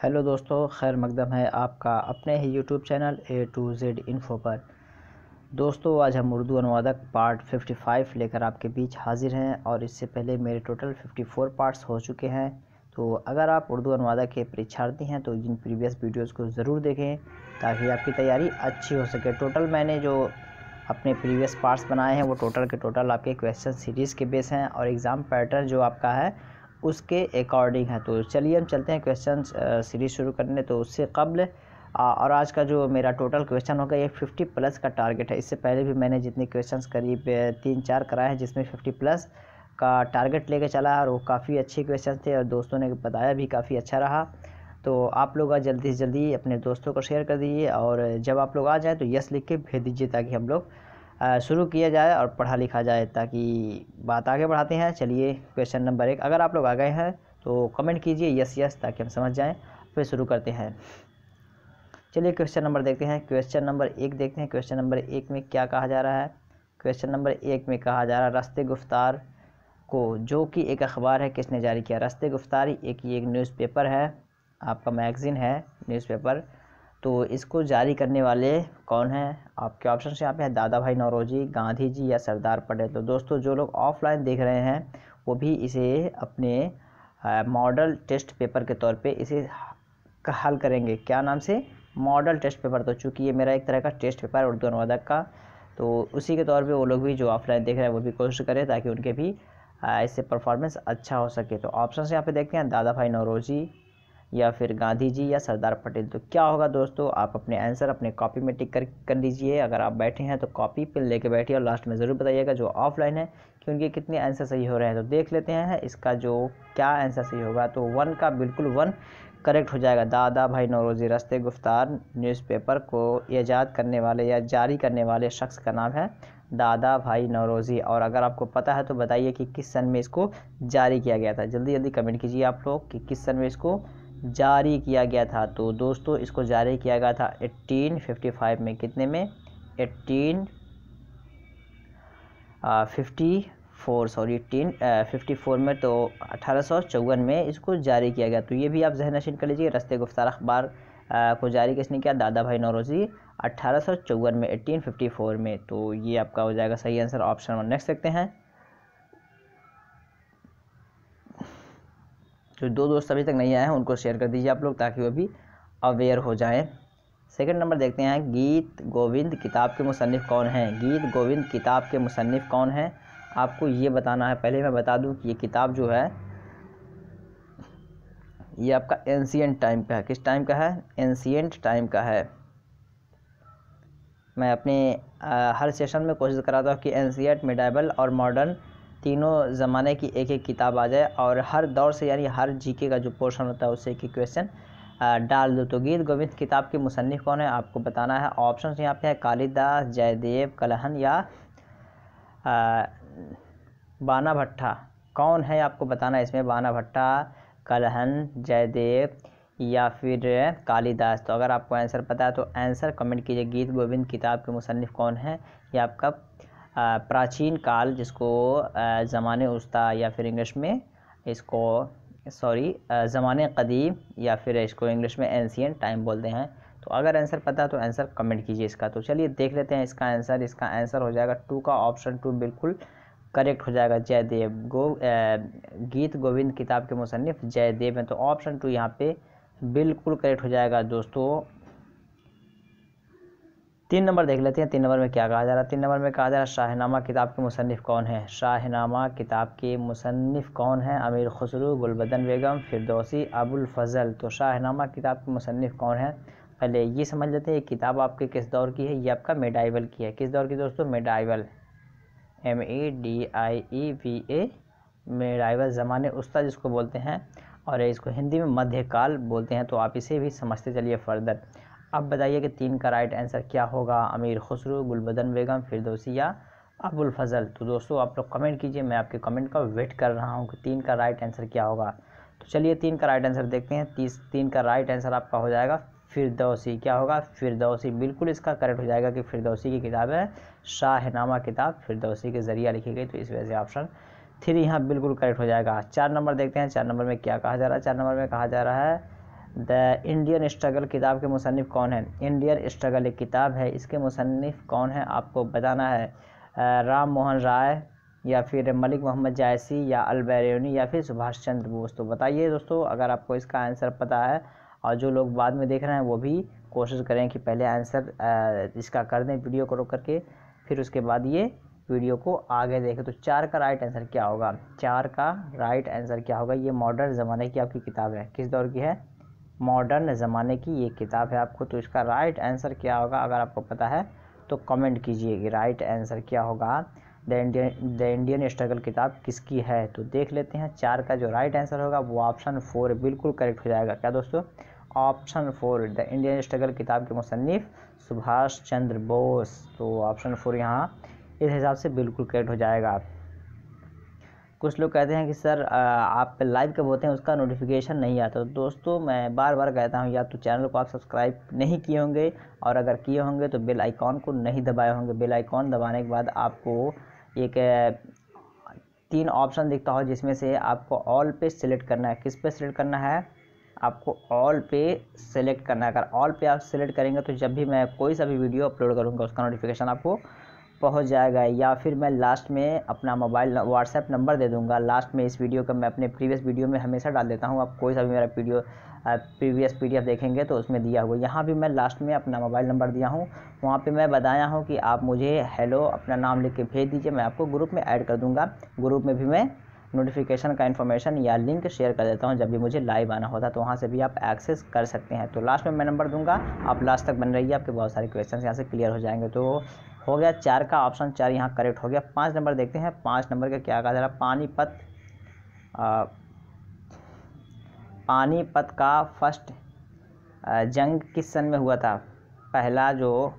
Hello दोस्तों, खैर मकदम है आपका अपने ही YouTube channel A to Z info पर। दोस्तों, आज हम उर्दू अनुवादक पार्ट 55 लेकर आपके बीच हाजिर हैं और इससे पहले मेरे टोटल 54 पार्ट्स हो चुके हैं। तो अगर आप उर्दू अनुवादक के परीक्षार्थी हैं तो इन प्रीवियस वीडियोस को ज़रूर देखें ताकि आपकी तैयारी अच्छी हो सके। टोटल मैंने जो अपने प्रीवियस पार्ट्स बनाए हैं वो टोटल के टोटल आपके क्वेश्चन सीरीज़ के बेस हैं और एग्ज़ाम पैटर्न जो आपका है उसके अकॉर्डिंग है। तो चलिए हम चलते हैं क्वेश्चन सीरीज़ शुरू करने। तो उससे कबल और आज का जो मेरा टोटल क्वेश्चन होगा ये 50 प्लस का टारगेट है। इससे पहले भी मैंने जितने क्वेश्चंस करीब 3-4 कराए हैं जिसमें 50 प्लस का टारगेट लेके चला है और वो काफ़ी अच्छे क्वेश्चन थे और दोस्तों ने बताया भी काफ़ी अच्छा रहा। तो आप लोग जल्दी से जल्दी अपने दोस्तों को शेयर कर दीजिए और जब आप लोग आ जाएँ तो यस लिख के भेज दीजिए ताकि हम लोग शुरू किया जाए और पढ़ा लिखा जाए। ताकि बात आगे बढ़ाते हैं। चलिए क्वेश्चन नंबर 1, अगर आप लोग आ गए हैं तो कमेंट कीजिए यस यस ताकि हम समझ जाएं, फिर शुरू करते हैं। चलिए क्वेश्चन नंबर देखते हैं। क्वेश्चन नंबर 1 देखते हैं। क्वेश्चन नंबर 1 में क्या कहा जा रहा है। क्वेश्चन नंबर 1 में कहा जा रहा है रस्ते गुफ्तार को, जो कि एक अखबार है, किसने जारी किया। रस्ते गुफ्तार एक न्यूज़पेपर है, आपका मैगज़ीन है, न्यूज़पेपर। तो इसको जारी करने वाले कौन हैं। आपके ऑप्शन यहाँ पे है दादा भाई नौरोजी, गांधी जी या सरदार पटेल। तो दोस्तों जो लोग ऑफलाइन देख रहे हैं वो भी इसे अपने मॉडल टेस्ट पेपर के तौर पे इसे हल करेंगे। क्या नाम से? Model test paper. तो चूँकि ये मेरा एक तरह का टेस्ट पेपर है उर्दू अनुवादक का, तो उसी के तौर पे वो लोग भी जो ऑफलाइन देख रहे हैं वो भी कोशिश करें ताकि उनके भी इससे परफॉर्मेंस अच्छा हो सके। तो ऑप्शन यहाँ पे देखते हैं दादा भाई नौरोजी या फिर गांधी जी या सरदार पटेल। तो क्या होगा दोस्तों, आप अपने आंसर अपने कॉपी में टिक कर लीजिए। अगर आप बैठे हैं तो कॉपी पेन लेके बैठिए और लास्ट में ज़रूर बताइएगा जो ऑफलाइन है कि उनके कितने आंसर सही हो रहे हैं। तो देख लेते हैं इसका जो क्या आंसर सही होगा। तो 1 का बिल्कुल 1 करेक्ट हो जाएगा। दादा भाई नौरोजी रस्ते गुफ्तार न्यूज़पेपर को ईजाद करने वाले या जारी करने वाले शख्स का नाम है दादा भाई नौरोजी। और अगर आपको पता है तो बताइए कि किस सन में इसको जारी किया गया था। जल्दी जल्दी कमेंट कीजिए आप लोग कि किस सन में इसको जारी किया गया था। तो दोस्तों इसको जारी किया गया था 1855 में। कितने में? 1854 में। तो 1854 में इसको जारी किया गया। तो ये भी आप ज़हन नशीन कर लीजिए। रस्ते गुफ्तार अखबार को जारी किसने किया? दादा भाई नौरोजी 1854 में, 1854 में। तो ये आपका हो जाएगा सही आंसर ऑप्शन 1। नेक्स्ट देखते हैं। जो दो दोस्त अभी तक नहीं आए हैं उनको शेयर कर दीजिए आप लोग ताकि वो भी अवेयर हो जाएं। सेकंड नंबर देखते हैं। गीत गोविंद किताब के मुसन्निफ़ कौन हैं। गीत गोविंद किताब के मुसन्निफ़ कौन हैं आपको ये बताना है। पहले मैं बता दूं कि ये किताब जो है ये आपका एंशिएंट टाइम का है। किस टाइम का है? एंशिएंट टाइम का है। मैं अपने हर सेशन में कोशिश कराता हूँ कि एंशिएंट, मिडाइवल और मॉडर्न तीनों ज़माने की एक एक किताब आ जाए और हर दौर से यानी हर जीके का जो पोर्शन होता है उससे एक एक क्वेश्चन डाल दो। तो गीत गोविंद किताब के मुसन्निफ़ कौन है आपको बताना है। ऑप्शन यहाँ पे है कालिदास, जयदेव, कलहन या बाना भट्टा। कौन है आपको बताना है इसमें? बाना भट्टा, कलहन, जयदेव या फिर कालिदास। तो अगर आपको आंसर पता है तो आंसर कमेंट कीजिए। गीत गोविंद किताब के मुसन्निफ़ कौन है? ये आपका प्राचीन काल, जिसको ज़माने उस्ता या फिर इंग्लिश में इसको ज़माने कदीम या फिर इसको इंग्लिश में एंशिएंट टाइम बोलते हैं। तो अगर आंसर पता है तो आंसर कमेंट कीजिए इसका। तो चलिए देख लेते हैं इसका आंसर। इसका आंसर हो जाएगा 2 का ऑप्शन 2 बिल्कुल करेक्ट हो जाएगा। जयदेव। गीत गोविंद किताब के मुसन्निफ़ जयदेव हैं। तो ऑप्शन 2 यहाँ पे बिल्कुल करेक्ट हो जाएगा दोस्तों। 3 नंबर देख लेते हैं। 3 नंबर में क्या कहा जा रहा है। 3 नंबर में कहा जा रहा है शाहनामा किताब के मुसन्निफ़ कौन है। शाहनामा किताब के मुसन्निफ़ कौन है? अमीर खुसरो, गुलबदन बेगम, फिरदौसी, अबुल फजल। तो शाहनामा किताब के मुसन्निफ़ कौन है पहले ये समझ लेते हैं। ये किताब आपके किस दौर की है? ये आपका मिडाइवल की है। किस दौर की दोस्तों? मिडाइवल, MEDIEVA, मिडाइवल, ज़माने उस्ता जिसको बोलते हैं और इसको हिंदी में मध्यकाल बोलते हैं। तो आप इसे भी समझते चलिए फर्दर। अब बताइए कि 3 का राइट आंसर क्या होगा। अमीर खुसरो, गुलबदन बेगम, फिरदौसी या अबुल फजल। तो दोस्तों आप लोग कमेंट कीजिए, मैं आपके कमेंट का वेट कर रहा हूँ कि 3 का राइट आंसर क्या होगा। तो चलिए 3 का राइट आंसर देखते हैं। 3 का राइट आंसर आपका हो जाएगा फिरदौसी। क्या होगा? फिरदौसी। बिल्कुल इसका करेक्ट हो जाएगा कि फिरदौसी की किताब है शाहनामा किताब, फिरदौसी के ज़रिए लिखी गई। तो इस वजह से ऑप्शन 3 यहाँ बिल्कुल करेक्ट हो जाएगा। 4 नंबर देखते हैं। 4 नंबर में क्या कहा जा रहा है। 4 नंबर में कहा जा रहा है द इंडियन स्ट्रगल किताब के मुसन्निफ़ कौन है? इंडियन स्ट्रगल एक किताब है, इसके मुसन्निफ़ कौन है आपको बताना है। राम मोहन राय या फिर मलिक मोहम्मद जायसी या अल-बैरूनी या फिर सुभाष चंद्र बोस। तो बताइए दोस्तों अगर आपको इसका आंसर पता है, और जो लोग बाद में देख रहे हैं वो भी कोशिश करें कि पहले आंसर इसका कर दें वीडियो को रोक करके, फिर उसके बाद ये वीडियो को आगे देखें। तो 4 का राइट आंसर क्या होगा? 4 का राइट आंसर क्या होगा? ये मॉडर्न ज़माने की आपकी किताब है। किस दौर की है? मॉडर्न ज़माने की ये किताब है आपको। तो इसका राइट आंसर क्या होगा अगर आपको पता है तो कमेंट कीजिए कि राइट आंसर क्या होगा। द इंडियन स्ट्रगल किताब किसकी है? तो देख लेते हैं। 4 का जो राइट आंसर होगा वो ऑप्शन 4 बिल्कुल करेक्ट हो जाएगा। क्या दोस्तों? ऑप्शन 4 द इंडियन स्ट्रगल किताब के मुसन्निफ़ सुभाष चंद्र बोस। तो ऑप्शन 4 यहाँ इस हिसाब से बिल्कुल करेक्ट हो जाएगा। कुछ लोग कहते हैं कि सर आप लाइव कब होते हैं उसका नोटिफिकेशन नहीं आता। तो दोस्तों मैं बार बार कहता हूं, या तो चैनल को आप सब्सक्राइब नहीं किए होंगे, और अगर किए होंगे तो बेल आइकॉन को नहीं दबाए होंगे। बेल आइकॉन दबाने के बाद आपको एक 3 ऑप्शन दिखता हो, जिसमें से आपको ऑल पे सिलेक्ट करना है। किस पे सिलेक्ट करना है? आपको ऑल पे सिलेक्ट करना है। अगर ऑल पे आप सिलेक्ट करेंगे तो जब भी मैं कोई सा भी वीडियो अपलोड करूँगा उसका नोटिफिकेशन आपको पहुंच जाएगा। या फिर मैं लास्ट में अपना मोबाइल व्हाट्सएप नंबर दे दूंगा। लास्ट में इस वीडियो का मैं अपने प्रीवियस वीडियो में हमेशा डाल देता हूं। आप कोई सा भी मेरा वीडियो प्रीवियस PDF देखेंगे तो उसमें दिया हुआ, यहाँ भी मैं लास्ट में अपना मोबाइल नंबर दिया हूँ। वहाँ पे मैं बताया हूँ कि आप मुझे हेलो अपना नाम लिख के भेज दीजिए, मैं आपको ग्रुप में ऐड कर दूँगा। ग्रुप में भी मैं नोटिफिकेशन का इन्फॉर्मेशन या लिंक शेयर कर देता हूं जब भी मुझे लाइव आना होता है, तो वहां से भी आप एक्सेस कर सकते हैं। तो लास्ट में मैं नंबर दूंगा, आप लास्ट तक बन रहिए, आपके बहुत सारे क्वेश्चन यहां से क्लियर हो जाएंगे। तो हो गया 4 का ऑप्शन 4 यहाँ करेक्ट हो गया। 5 नंबर देखते हैं। 5 नंबर का क्या कहा जा रहा? पानीपत का फर्स्ट जंग किस सन में हुआ था? पहला जो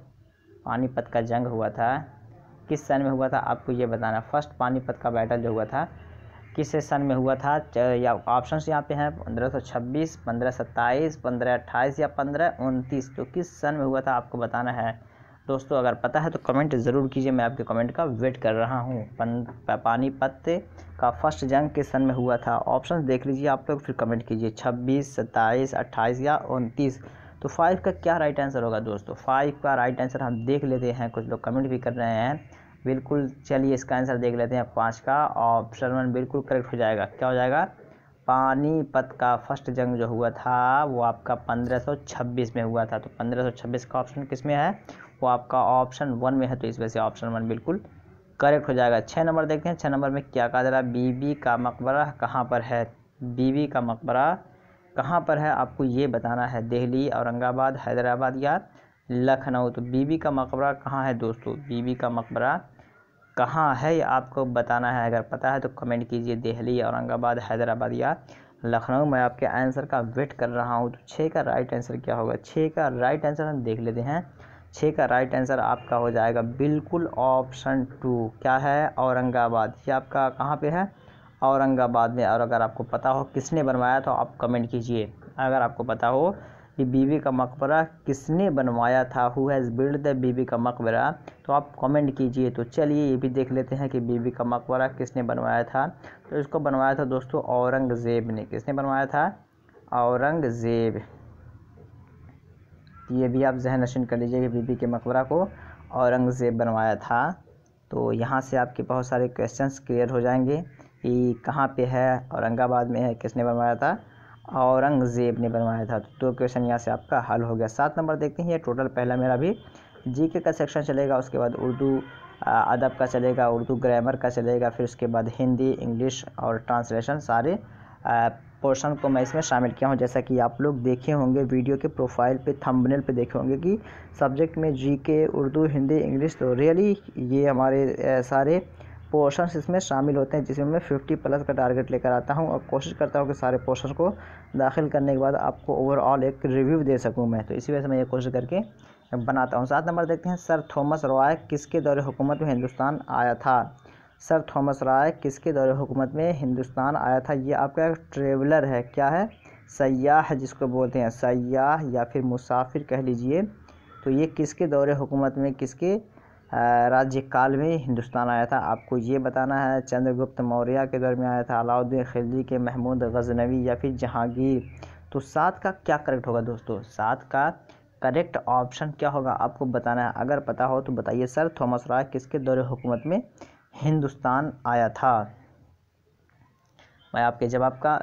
पानीपत का जंग हुआ था किस सन में हुआ था आपको ये बताना। फर्स्ट पानीपत का बैटल जो हुआ था किस सन में हुआ था? या ऑप्शंस यहाँ पे हैं 1526, 1527, 1528 या 1529। तो किस सन में हुआ था आपको बताना है दोस्तों। अगर पता है तो कमेंट ज़रूर कीजिए, मैं आपके कमेंट का वेट कर रहा हूँ। पानीपत का फर्स्ट जंग किस सन में हुआ था? ऑप्शंस देख लीजिए आप लोग, फिर कमेंट कीजिए 26, 27, 28 या 29। तो 5 का क्या राइट आंसर होगा दोस्तों? 5 का राइट आंसर हम देख लेते हैं। कुछ लोग कमेंट भी कर रहे हैं बिल्कुल। चलिए इसका आंसर देख लेते हैं। 5 का ऑप्शन 1 बिल्कुल करेक्ट हो जाएगा। क्या हो जाएगा? पानीपत का फर्स्ट जंग जो हुआ था वो आपका 1526 में हुआ था। तो 1526 का ऑप्शन किस में है? वो आपका ऑप्शन 1 में है। तो इस वजह से ऑप्शन 1 बिल्कुल करेक्ट हो जाएगा। 6 नंबर देखते हैं। 6 नंबर में क्या कहा जा रहा है? बीबी का मकबरा कहाँ पर है? बीबी का मकबरा कहाँ पर है आपको ये बताना है। दिल्ली, औरंगाबाद, हैदराबाद या लखनऊ। तो बीबी का मकबरा कहाँ है दोस्तों? बीबी का मकबरा कहाँ है ये आपको बताना है। अगर पता है तो कमेंट कीजिए। दिल्ली, औरंगाबाद, हैदराबाद या लखनऊ। मैं आपके आंसर का वेट कर रहा हूँ। तो 6 का राइट आंसर क्या होगा? 6 का राइट आंसर हम देख लेते हैं। 6 का राइट आंसर आपका हो जाएगा बिल्कुल ऑप्शन 2। क्या है? औरंगाबाद। ये आपका कहाँ पे है? औरंगाबाद में। और अगर आपको पता हो किसने बनवाया तो आप कमेंट कीजिए। अगर आपको पता हो कि बीबी का मकबरा किसने बनवाया था, हु हैज़ बिल्ड द बीबी का मकबरा, तो आप कमेंट कीजिए। तो चलिए ये भी देख लेते हैं कि बीबी का मकबरा किसने बनवाया था। तो इसको बनवाया था दोस्तों औरंगज़ेब ने। किसने बनवाया था? औरंगज़ेब। ये भी आप जहन नशीन कर लीजिए कि बीबी के मकबरा को औरंगज़ेब बनवाया था। तो यहाँ से आपके बहुत सारे क्वेश्चंस क्लियर हो जाएंगे कि कहाँ पे है, औरंगाबाद में है, किसने बनवाया था? औरंगज़ेब ने बनवाया था। तो 2 क्वेश्चन यहाँ से आपका हल हो गया। 7 नंबर देखते हैं। ये टोटल पहला मेरा भी जीके का सेक्शन चलेगा, उसके बाद उर्दू अदब का चलेगा, उर्दू ग्रामर का चलेगा, फिर उसके बाद हिंदी, इंग्लिश और ट्रांसलेशन सारे पोर्शन को मैं इसमें शामिल किया हूँ। जैसा कि आप लोग देखे होंगे वीडियो के प्रोफाइल पे, थंबनेल पे देखे होंगे कि सब्जेक्ट में जीके, उर्दू, हिंदी, इंग्लिश, तो रियली ये हमारे सारे पोर्शंस इसमें शामिल होते हैं, जिसमें मैं 50+ का टारगेट लेकर आता हूं और कोशिश करता हूं कि सारे पोर्शन को दाखिल करने के बाद आपको ओवरऑल एक रिव्यू दे सकूं मैं। तो इसी वजह से मैं ये कोशिश करके बनाता हूं। 7 नंबर देखते हैं। सर थॉमस रॉय किसके दौरे हुकूमत में हिंदुस्तान आया था? सर थॉमस रॉय किसके दौरे हुकूमत में हिंदुस्तान आया था? ये आपका ट्रेवलर है। क्या है? सयाह जिसको बोलते हैं, सयाह या फिर मुसाफिर कह लीजिए। तो ये किसके दौरे हुकूमत में, किसके राज्यकाल में हिंदुस्तान आया था आपको ये बताना है। चंद्रगुप्त मौर्य के दौर में आया था, अलाउद्दीन खिलजी के, महमूद गजनवी या फिर जहांगीर। तो 7 का क्या करेक्ट होगा दोस्तों? 7 का करेक्ट ऑप्शन क्या होगा आपको बताना है। अगर पता हो तो बताइए। सर थॉमस रॉय किसके दौरे हुकूमत में हिंदुस्तान आया था? मैं आपके जवाब का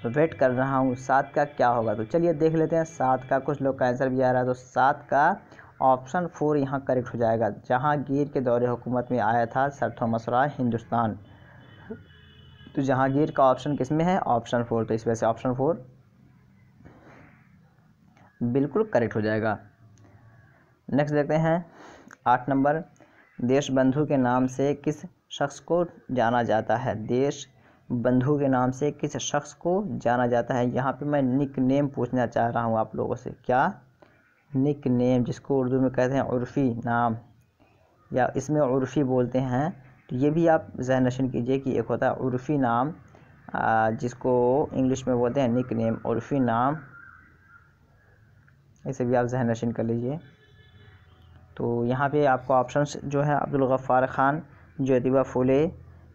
वेट कर रहा हूँ। 7 का क्या होगा? तो चलिए देख लेते हैं 7 का। कुछ लोग का आंसर भी आ रहा है, तो 7 का ऑप्शन 4 यहाँ करेक्ट हो जाएगा। जहांगीर के दौरे हुकूमत में आया था सर थॉमस रॉय हिंदुस्तान। तो जहांगीर का ऑप्शन किस में है? ऑप्शन 4। तो इस वजह से ऑप्शन 4 बिल्कुल करेक्ट हो जाएगा। नेक्स्ट देखते हैं 8 नंबर। देश बंधु के नाम से किस शख्स को जाना जाता है? देश बंधु के नाम से किस शख्स को जाना जाता है? यहाँ पे मैं निक नेम पूछना चाह रहा हूँ आप लोगों से। क्या निक नेम, जिसको उर्दू में कहते हैं उर्फ़ी नाम, या इसमें उर्फ़ी बोलते हैं। तो ये भी आप ज़हन नशीन कीजिए कि एक होता है उर्फ़ी नाम, जिसको इंग्लिश में बोलते हैं निक नेम, उर्फ़ी नाम। इसे भी आप ज़हन नशीन कर लीजिए। तो यहाँ पे आपको ऑप्शंस जो है अब्दुल गफ़्फ़ार ख़ान, ज्योतिबा फुले,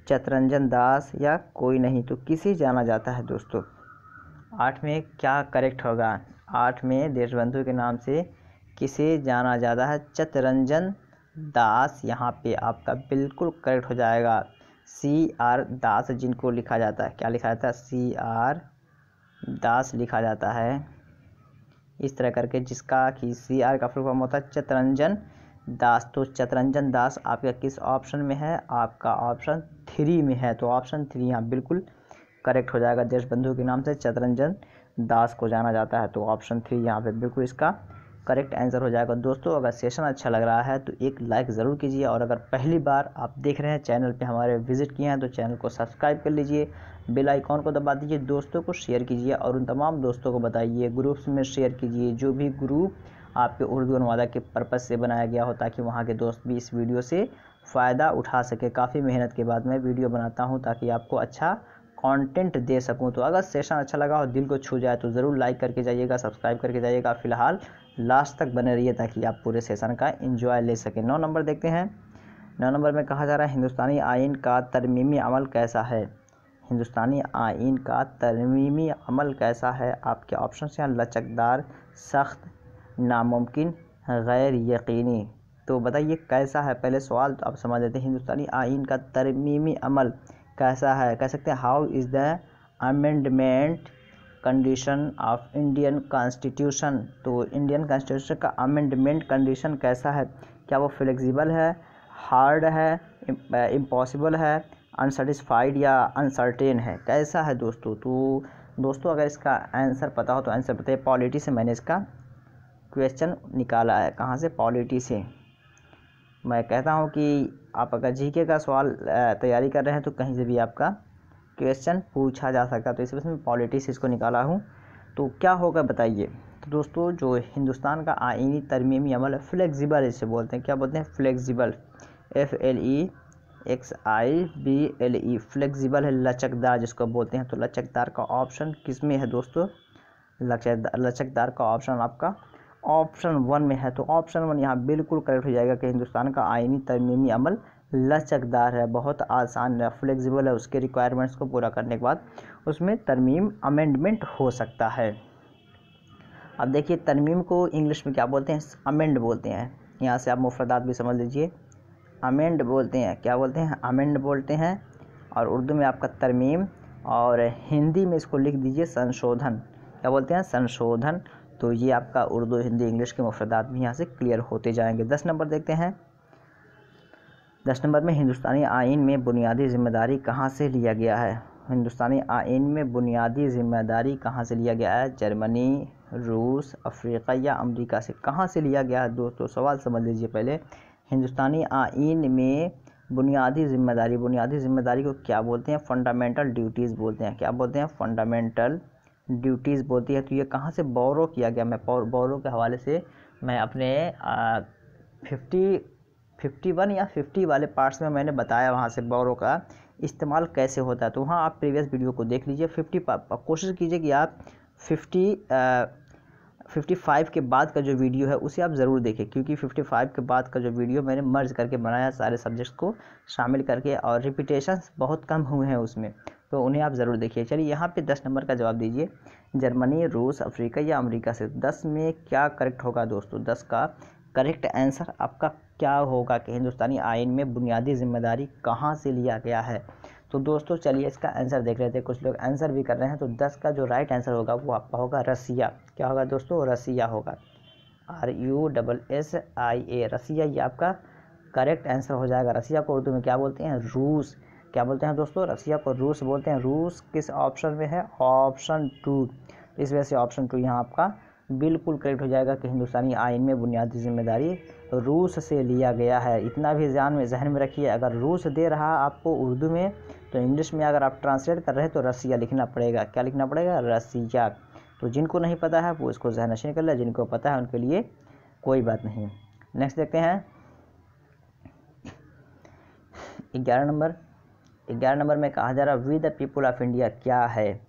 चित्तरंजन दास या कोई नहीं। तो किसे जाना जाता है दोस्तों? 8 में क्या करेक्ट होगा? 8 में देशबंधु के नाम से किसे जाना जाता है? चित्तरंजन दास यहाँ पे आपका बिल्कुल करेक्ट हो जाएगा। CR दास जिनको लिखा जाता है, क्या लिखा जाता है? CR दास लिखा जाता है इस तरह करके, जिसका कि CR का फुल फॉर्म होता है चित्तरंजन दास। तो चित्तरंजन दास आपका किस ऑप्शन में है? आपका ऑप्शन 3 में है। तो ऑप्शन 3 यहाँ बिल्कुल करेक्ट हो जाएगा। देशबंधु के नाम से चित्तरंजन दास को जाना जाता है। तो ऑप्शन 3 यहाँ पे बिल्कुल इसका करेक्ट आंसर हो जाएगा। दोस्तों अगर सेशन अच्छा लग रहा है तो एक लाइक ज़रूर कीजिए, और अगर पहली बार आप देख रहे हैं चैनल पे हमारे विज़िट किए हैं तो चैनल को सब्सक्राइब कर लीजिए, बेल आइकॉन को दबा दीजिए, दोस्तों को शेयर कीजिए और उन तमाम दोस्तों को बताइए, ग्रुप्स में शेयर कीजिए, जो भी ग्रुप आपके उर्दू अनुवादक के पर्पज़ से बनाया गया हो, ताकि वहाँ के दोस्त भी इस वीडियो से फ़ायदा उठा सके। काफ़ी मेहनत के बाद मैं वीडियो बनाता हूँ ताकि आपको अच्छा कंटेंट दे सकूं। तो अगर सेशन अच्छा लगा और दिल को छू जाए तो ज़रूर लाइक करके जाइएगा, सब्सक्राइब करके जाइएगा। फ़िलहाल लास्ट तक बने रहिए ताकि आप पूरे सेशन का एंजॉय ले सकें। 9 नंबर देखते हैं। 9 नंबर में कहा जा रहा है हिंदुस्तानी आइन का तरमीमी अमल कैसा है? हिंदुस्तानी आइन का तरमीमी अमल कैसा है? आपके ऑप्शन हैं लचकदार, सख्त, नामुमकिन, गैर यकीनी। तो बताइए कैसा है? पहले सवाल तो आप समझ लेते हैं। हिंदुस्तानी आइन का तरमीमी अमल कैसा है? कह सकते हैं how is the amendment condition of Indian constitution. तो इंडियन कॉन्स्टिट्यूशन का अमेंडमेंट कंडीशन कैसा है? क्या वो फ्लेक्सिबल है, हार्ड है, इम्पॉसिबल है, अनसेटिस्फाइड या अनसर्टेन है? कैसा है दोस्तों? तो दोस्तों अगर इसका आंसर पता हो तो आंसर बताइए। पॉलिटी से मैंने इसका क्वेश्चन निकाला है। कहाँ से? पॉलिटी से। मैं कहता हूँ कि आप अगर जीके का सवाल तैयारी कर रहे हैं तो कहीं से भी आपका क्वेश्चन पूछा जा सकता है। तो इस वजह से मैं पॉलिटी से इसको निकाला हूँ। तो क्या होगा बताइए। तो दोस्तों जो हिंदुस्तान का आईनी तरमीमी अमल फ्लेक्सिबल इसे बोलते हैं। क्या बोलते हैं? फ्लेक्सिबल, FLEXIBLE, फ्लेक्सिबल है, लचकदार जिसको बोलते हैं। तो लचकदार का ऑप्शन किस में है दोस्तों? लचकदार का ऑप्शन आपका ऑप्शन 1 में है। तो ऑप्शन 1 यहाँ बिल्कुल करेक्ट हो जाएगा कि हिंदुस्तान का आईनी तरमीमी अमल लचकदार है, बहुत आसान है, फ्लेक्सिबल है। उसके रिक्वायरमेंट्स को पूरा करने के बाद उसमें तरमीम अमेंडमेंट हो सकता है। अब देखिए तरमीम को इंग्लिश में क्या बोलते हैं? अमेंड बोलते हैं। यहाँ से आप मुफरदात भी समझ लीजिए। अमेंड बोलते हैं, क्या बोलते हैं? अमेंड बोलते हैं। और उर्दू में आपका तरमीम, और हिंदी में इसको लिख दीजिए संशोधन। क्या बोलते हैं? संशोधन। तो ये आपका उर्दू, हिंदी, इंग्लिश के मुफरदात भी यहाँ से क्लियर होते जाएंगे। 10 नंबर देखते हैं। 10 नंबर में हिंदुस्तानी आइन में बुनियादी जिम्मेदारी कहाँ से लिया गया है? हिंदुस्तानी आइन में बुनियादी जिम्मेदारी कहाँ से लिया गया है? जर्मनी, रूस, अफ्रीका या अमेरिका से? कहाँ से लिया गया है दोस्तों? सवाल समझ लीजिए पहले। हिंदुस्तानी आइन में बुनियादी जिम्मेदारी को क्या बोलते हैं? फंडामेंटल ड्यूटीज़ बोलते हैं। क्या बोलते हैं? फंडामेंटल ड्यूटीज़ बोलती है। तो ये कहाँ से बोरो किया गया? मैं बोरो के हवाले से मैं अपने 51 या 50 वाले पार्ट्स में मैंने बताया वहाँ से बोरो का इस्तेमाल कैसे होता है। तो वहाँ आप प्रीवियस वीडियो को देख लीजिए। 50 कोशिश कीजिए कि आप 55 के बाद का जो वीडियो है उसे आप ज़रूर देखें, क्योंकि 55 के बाद का जो वीडियो मैंने मर्ज करके बनाया सारे सब्जेक्ट्स को शामिल करके, और रिपीटेशंस बहुत कम हुए हैं उसमें। तो उन्हें आप ज़रूर देखिए। चलिए यहाँ पे 10 नंबर का जवाब दीजिए, जर्मनी, रूस, अफ्रीका या अमेरिका से। 10 में क्या करेक्ट होगा दोस्तों? 10 का करेक्ट आंसर आपका क्या होगा कि हिंदुस्तानी आइन में बुनियादी जिम्मेदारी कहाँ से लिया गया है? तो दोस्तों चलिए इसका आंसर देख लेते हैं। कुछ लोग आंसर भी कर रहे हैं। तो 10 का जो राइट आंसर होगा वो आपका होगा रसिया। क्या होगा दोस्तों? रसिया होगा, RUSSIA, रसिया, ये आपका करेक्ट आंसर हो जाएगा। रसिया को उर्दू में क्या बोलते हैं? रूस। क्या बोलते हैं दोस्तों? रसिया को रूस बोलते हैं। रूस किस ऑप्शन में है? ऑप्शन 2। इस वजह से ऑप्शन 2 यहाँ आपका बिल्कुल करेक्ट हो जाएगा कि हिंदुस्तानी आइन में बुनियादी जिम्मेदारी रूस से लिया गया है। इतना भी जहन में रखिए, अगर रूस दे रहा आपको उर्दू में, तो इंग्लिश में अगर आप ट्रांसलेट कर रहे हैं तो रसिया लिखना पड़ेगा। क्या लिखना पड़ेगा? रसिया। तो जिनको नहीं पता है वो इसको जहनशीन कर ले, जिनको पता है उनके लिए कोई बात नहीं। नेक्स्ट देखते हैं 11 नंबर। 11 नंबर में कहा जा रहा है we the people of India क्या है?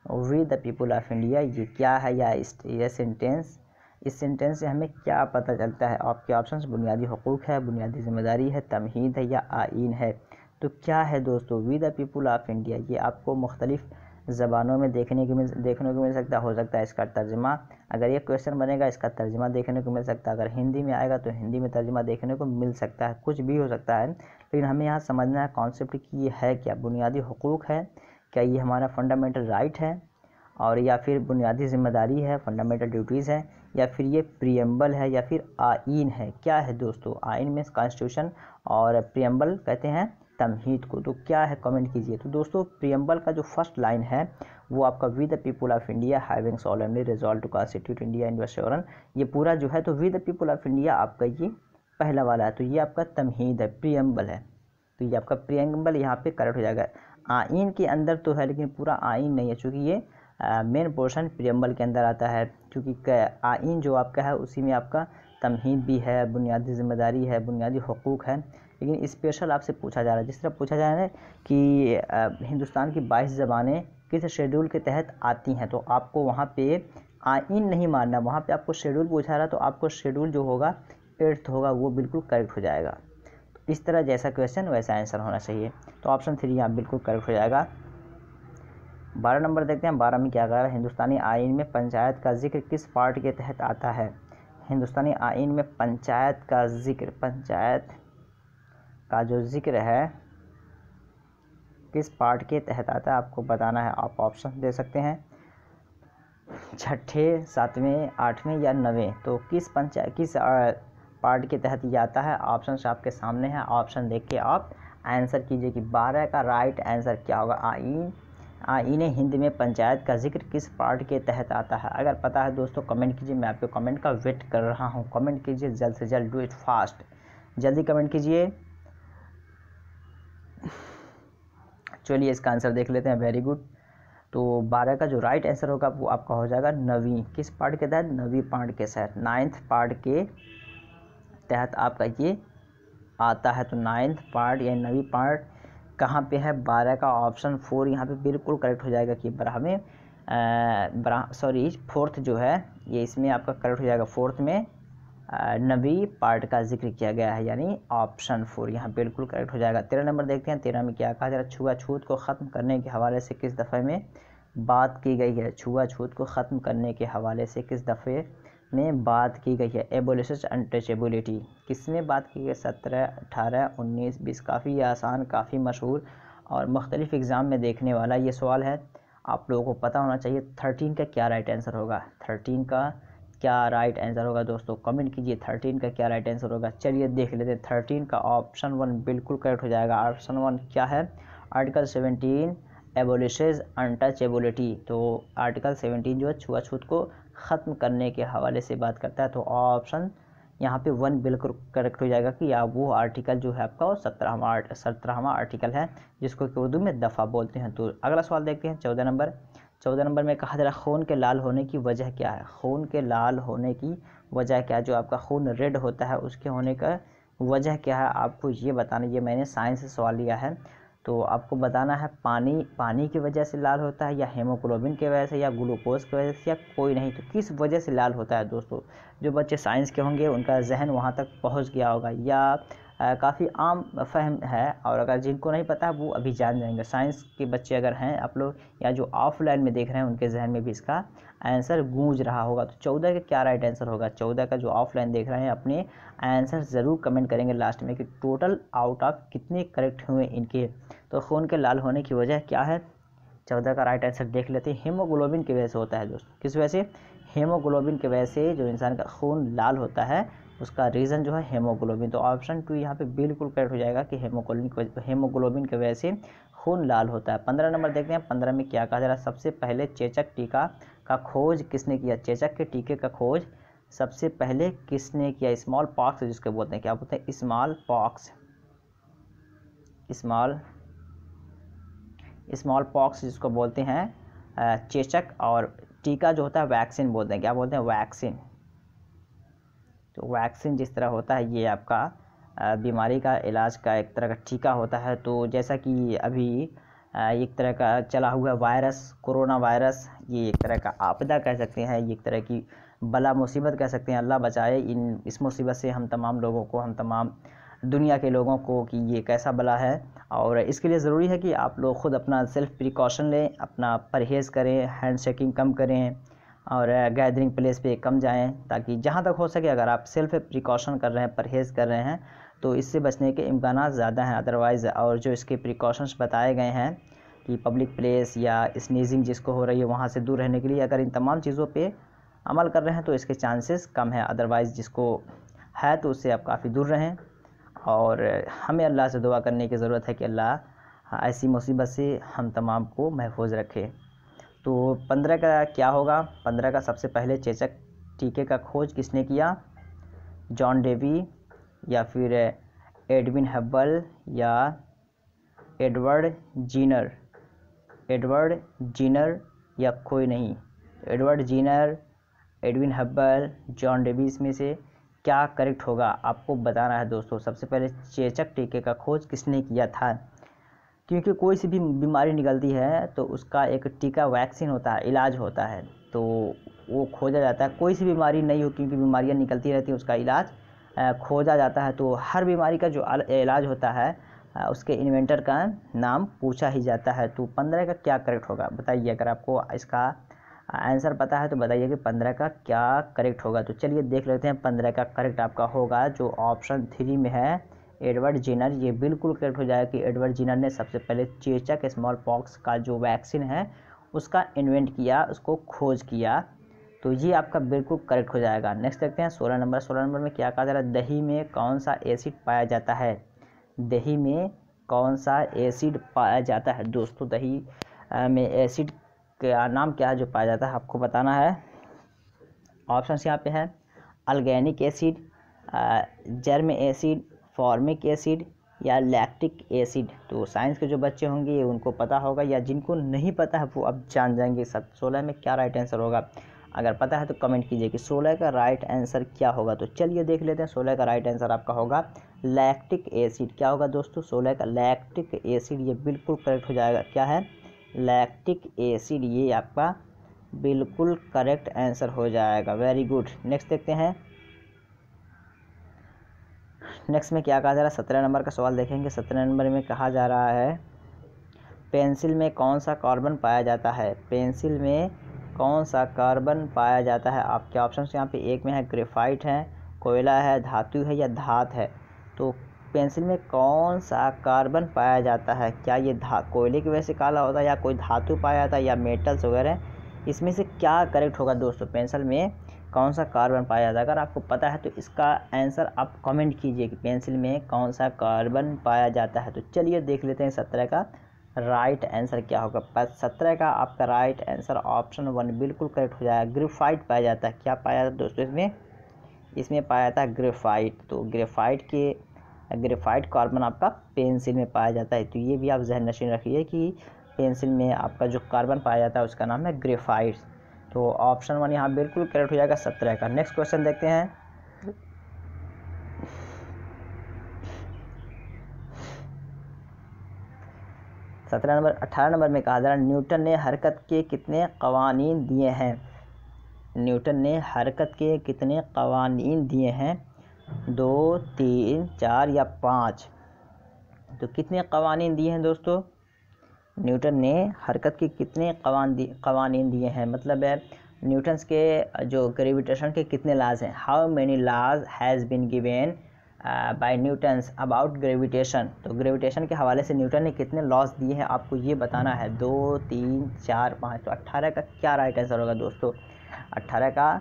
We the people of India ये क्या है? या ये सेंटेंस, इस सेंटेंस से हमें क्या पता चलता है? आपके ऑप्शंस बुनियादी हुकूक है, बुनियादी जिम्मेदारी है, तमहीद है या आइन है। तो क्या है दोस्तों we the people of India? ये आपको मुख्तलिफ ज़बानों में देखने को मिल सकता हो सकता है इसका तर्जमा। अगर ये क्वेश्चन बनेगा इसका तर्जमा देखने को मिल सकता है। अगर हिंदी में आएगा तो हिंदी में तर्जमा देखने को मिल सकता है। कुछ भी हो सकता है, लेकिन हमें यहाँ समझना है कॉन्सेप्ट कि ये है क्या? बुनियादी हुकूक है क्या? ये हमारा फंडामेंटल राइट है, और या फिर बुनियादी जिम्मेदारी है, फंडामेंटल ड्यूटीज़ है, या फिर ये प्रियम्बल है, या फिर आइन है? क्या है दोस्तों? आइन में कॉन्स्टिट्यूशन और प्रियम्बल कहते हैं तमहीद को। तो क्या है कमेंट कीजिए। तो दोस्तों प्रियम्बल का जो फर्स्ट लाइन है वो आपका we the people of India having solemnly resolve to constitute India in वशोरन, ये पूरा जो है तो we the people of India आपका ये पहला वाला है। तो ये आपका तमहीद है, प्रियम्बल है। तो ये आपका प्रियम्बल यहाँ पे करेक्ट हो जाएगा। आइन के अंदर तो है लेकिन पूरा आइन नहीं है, चूँकि ये मेन पोर्शन प्रियम्बल के अंदर आता है। क्योंकि आइन जो आपका है उसी में आपका तमहीद भी है, बुनियादी जिम्मेदारी है, बुनियादी हुकूक है। लेकिन स्पेशल आपसे पूछा जा रहा है, जिस तरह पूछा जा रहा है कि हिंदुस्तान की 22 ज़बानें किस शेड्यूल के तहत आती हैं, तो आपको वहाँ पे आइन नहीं मानना, वहाँ पे आपको शेड्यूल पूछा रहा, तो आपको शेड्यूल जो होगा 8th होगा, वो बिल्कुल करेक्ट हो जाएगा। तो इस तरह जैसा क्वेश्चन वैसा आंसर होना चाहिए। तो ऑप्शन 3 यहाँ बिल्कुल करेक्ट हो जाएगा। 12 नंबर देखते हैं। 12 में क्या कह रहा है? हिंदुस्तानी आइन में पंचायत का जिक्र किस पार्ट के तहत आता है? हिंदुस्तानी आइन में पंचायत का जिक्र, पंचायत का जो जिक्र है किस पार्ट के तहत आता है आपको बताना है। आप ऑप्शन दे सकते हैं 6ठे, 7वें, 8वें या 9वें। तो किस पार्ट के तहत ये आता है? ऑप्शन आपके सामने है, ऑप्शन देख के आप आंसर कीजिए कि 12 का राइट आंसर क्या होगा। आइन हिंद में पंचायत का जिक्र किस पार्ट के तहत आता है? अगर पता है दोस्तों कमेंट कीजिए, मैं आपके कमेंट का वेट कर रहा हूँ। कमेंट कीजिए जल्द से जल्द, डू इट फास्ट, जल्दी कमेंट कीजिए। चलिए इसका आंसर देख लेते हैं। Very good. तो 12 का जो राइट आंसर होगा वो आपका हो जाएगा 9वीं। किस पार्ट के तहत? 9वीं पार्ट के तहत, 9th पार्ट के तहत आपका ये आता है। तो 9th पार्ट या 9वीं पार्ट कहाँ पे है? 12 का ऑप्शन 4 यहाँ पे बिल्कुल करेक्ट हो जाएगा कि 4th जो है ये इसमें आपका करेक्ट हो जाएगा। 4th में 9वीं पार्ट का जिक्र किया गया है, यानी ऑप्शन 4 यहाँ बिल्कुल करेक्ट हो जाएगा। 13 नंबर देखते हैं। 13 में क्या कहा जा रहा है? छुआछूत को ख़त्म करने के हवाले से किस दफ़े में बात की गई है? छुआछूत को ख़त्म करने के हवाले से किस दफ़े में बात की गई है? एबोलिश अनटचेबिलिटी, किस में बात की गई? 17, 18, 19, 20। काफ़ी आसान, काफ़ी मशहूर और मुख्तलिफ एग्ज़ाम में देखने वाला ये सवाल है, आप लोगों को पता होना चाहिए। 13 का क्या राइट आंसर होगा? 13 का क्या राइट आंसर होगा दोस्तों? कमेंट कीजिए 13 का क्या राइट आंसर होगा। चलिए देख लेते हैं। 13 का ऑप्शन 1 बिल्कुल करेक्ट हो जाएगा। ऑप्शन 1 क्या है? Article 17 abolishes untouchability. तो आर्टिकल 17 जो है छुआछूत को ख़त्म करने के हवाले से बात करता है। तो ऑप्शन यहाँ पे 1 बिल्कुल करेक्ट हो जाएगा कि या वो आर्टिकल जो है आपका 17वां आर्टिकल है, जिसको कि उर्दू में दफ़ा बोलते हैं। तो अगला सवाल देखते हैं। 14 नंबर। 14 नंबर में कहा जा रहा है खून के लाल होने की वजह क्या है? खून के लाल होने की वजह क्या है? जो आपका खून रेड होता है उसके होने का वजह क्या है? आपको ये बताना। ये मैंने साइंस से सवाल लिया है, तो आपको बताना है पानी की वजह से लाल होता है, या हेमोग्लोबिन की वजह से, या ग्लूकोज की वजह से, या कोई नहीं। तो किस वजह से लाल होता है दोस्तों? जो बच्चे साइंस के होंगे उनका जहन वहाँ तक पहुँच गया होगा। या काफ़ी आम फहम है, और अगर जिनको नहीं पता वो अभी जान जाएंगे। साइंस के बच्चे अगर हैं आप लोग या जो ऑफलाइन में देख रहे हैं उनके जहन में भी इसका आंसर गूंज रहा होगा। तो 14 का क्या राइट आंसर होगा? 14 का जो ऑफलाइन देख रहे हैं अपने आंसर ज़रूर कमेंट करेंगे लास्ट में कि टोटल आउट ऑफ कितने करेक्ट हुए इनके। तो खून के लाल होने की वजह क्या है? 14 का राइट आंसर देख लेते हैं। हीमोग्लोबिन की वजह से होता है दोस्तों। किस वजह से? हीमोग्लोबिन की वजह से जो इंसान का खून लाल होता है उसका रीज़न जो है हीमोग्लोबिन। तो ऑप्शन 2 यहाँ पे बिल्कुल करेक्ट हो जाएगा कि हीमोग्लोबिन की वजह से खून लाल होता है। 15 नंबर देखते हैं। 15 में क्या कहा जा रहा है? सबसे पहले चेचक टीका का खोज किसने किया? चेचक के टीके का खोज सबसे पहले किसने किया? स्मॉल पॉक्स जिसको बोलते हैं, क्या बोलते हैं? Small pox. स्मॉल पॉक्स जिसको बोलते हैं चेचक, और टीका जो होता है वैक्सीन बोलते हैं। क्या बोलते हैं? वैक्सीन। तो वैक्सीन जिस तरह होता है ये आपका बीमारी का इलाज का एक तरह का टीका होता है। तो जैसा कि अभी एक तरह का चला हुआ वायरस, कोरोना वायरस, ये एक तरह का आपदा कह सकते हैं, ये एक तरह की बला मुसीबत कह सकते हैं। अल्लाह बचाए इस मुसीबत से हम तमाम लोगों को, हम तमाम दुनिया के लोगों को कि ये कैसा बला है। और इसके लिए ज़रूरी है कि आप लोग ख़ुद अपना सेल्फ़ प्रिकॉशन लें, अपना परहेज़ करें, हैंड शेकिंग कम करें और गैदरिंग प्लेस पे कम जाएं, ताकि जहाँ तक हो सके अगर आप सेल्फ़ प्रिकॉशन कर रहे हैं, परहेज़ कर रहे हैं, तो इससे बचने के इम्कानात ज़्यादा हैं। अदरवाइज़ और जो इसके प्रिकॉशंस बताए गए हैं कि पब्लिक प्लेस या स्नीजिंग जिसको हो रही है वहाँ से दूर रहने के लिए, अगर इन तमाम चीज़ों पे अमल कर रहे हैं तो इसके चांसेस कम है। अदरवाइज़ जिसको है तो उससे आप काफ़ी दूर रहें, और हमें अल्लाह से दुआ करने की ज़रूरत है कि अल्लाह ऐसी मुसीबत से हम तमाम को महफूज रखे। तो 15 का क्या होगा? 15 का सबसे पहले चेचक टीके का खोज किसने किया? जॉन डेवी, या फिर एडविन हब्बल, या एडवर्ड जीनर, या कोई नहीं। Edward Jenner, Edwin Hubble, John Dewey, इसमें से क्या करेक्ट होगा आपको बताना है दोस्तों। सबसे पहले चेचक टीके का खोज किसने किया था? क्योंकि कोई सी भी बीमारी निकलती है तो उसका एक टीका, वैक्सीन होता है, इलाज होता है, तो वो खोजा जाता है। कोई सी बीमारी नहीं हो, क्योंकि बीमारियां निकलती रहती हैं, उसका इलाज खोजा जाता है। तो हर बीमारी का जो इलाज होता है उसके इन्वेंटर का नाम पूछा ही जाता है। तो 15 का क्या करेक्ट होगा बताइए। अगर आपको इसका आंसर पता है तो बताइए कि 15 का क्या करेक्ट होगा। तो चलिए देख लेते हैं 15 का करेक्ट आपका होगा जो ऑप्शन 3 में है, एडवर्ड जेनर। ये बिल्कुल करेक्ट हो जाएगा कि एडवर्ड जेनर ने सबसे पहले चेचक स्मॉल पॉक्स का जो वैक्सीन है उसका इन्वेंट किया, उसको खोज किया। तो ये आपका बिल्कुल करेक्ट हो जाएगा। नेक्स्ट देखते हैं 16 नंबर। 16 नंबर में क्या कहा जा रहा है? दही में कौन सा एसिड पाया जाता है? दही में कौन सा एसिड पाया जाता है दोस्तों? दही में एसिड का नाम क्या है जो पाया जाता है, आपको बताना है। ऑप्शन यहाँ पे है alginic acid, germ acid, formic acid, या लैक्टिक एसिड। तो साइंस के जो बच्चे होंगे उनको पता होगा, या जिनको नहीं पता है वो अब जान जाएंगे। 16 में क्या राइट आंसर होगा? अगर पता है तो कमेंट कीजिए कि 16 का राइट आंसर क्या होगा। तो चलिए देख लेते हैं। 16 का राइट आंसर आपका होगा लैक्टिक एसिड। क्या होगा दोस्तों? 16 का लैक्टिक एसिड। ये बिल्कुल करेक्ट हो जाएगा। क्या है? Lactic acid. ये आपका बिल्कुल करेक्ट आंसर हो जाएगा। Very good. नेक्स्ट देखते हैं। नेक्स्ट में क्या कहा जा रहा है? 17 नंबर का सवाल देखेंगे। 17 नंबर में कहा जा रहा है पेंसिल में कौन सा कार्बन पाया जाता है? पेंसिल में कौन सा कार्बन पाया जाता है? आपके ऑप्शन यहाँ पे एक में है ग्रेफाइट है, कोयला है, धातु है, या धात है। तो पेंसिल में कौन सा कार्बन पाया जाता है? क्या ये कोयले की वजह से काला होता है, या कोई धातु पाया जाता है, या मेटल्स वगैरह? इसमें से क्या करेक्ट होगा दोस्तों? पेंसिल में कौन सा कार्बन पाया जाता है? अगर आपको पता है तो इसका आंसर आप कमेंट कीजिए कि पेंसिल में कौन सा कार्बन पाया जाता है। तो चलिए देख लेते हैं 17 का राइट आंसर क्या होगा। 17 का आपका राइट आंसर ऑप्शन 1 बिल्कुल करेक्ट हो जाएगा। ग्रेफाइट पाया जाता है। क्या पाया जाता है दोस्तों? इसमें पाया जाता है ग्रेफाइट। तो ग्रेफाइट कार्बन आपका पेंसिल में पाया जाता है। तो ये भी आप जहन नशीन रखिए कि पेंसिल में आपका जो कार्बन पाया जाता है उसका नाम है ग्रेफाइट। तो ऑप्शन 1 यहाँ बिल्कुल करेक्ट हो जाएगा 17 का। नेक्स्ट क्वेश्चन देखते हैं। सत्रह नंबर 18 नंबर में कहा जा रहा है न्यूटन ने हरकत के कितने कवानीन दिए हैं? न्यूटन ने हरकत के कितने कवानीन दिए हैं? 2, 3, 4 या 5। तो कितने कवानीन दिए हैं दोस्तों? न्यूटन ने हरकत के कितने कवानीन दिए हैं, मतलब है न्यूटन्स के जो ग्रेविटेशन के कितने लाज हैं। How many laws has been given by Newton's about gravitation. तो ग्रेविटेशन के हवाले से न्यूटन ने कितने लॉज दिए हैं आपको ये बताना है। 2, 3, 4, 5। तो 18 का क्या राइट आंसर होगा दोस्तों? 18 का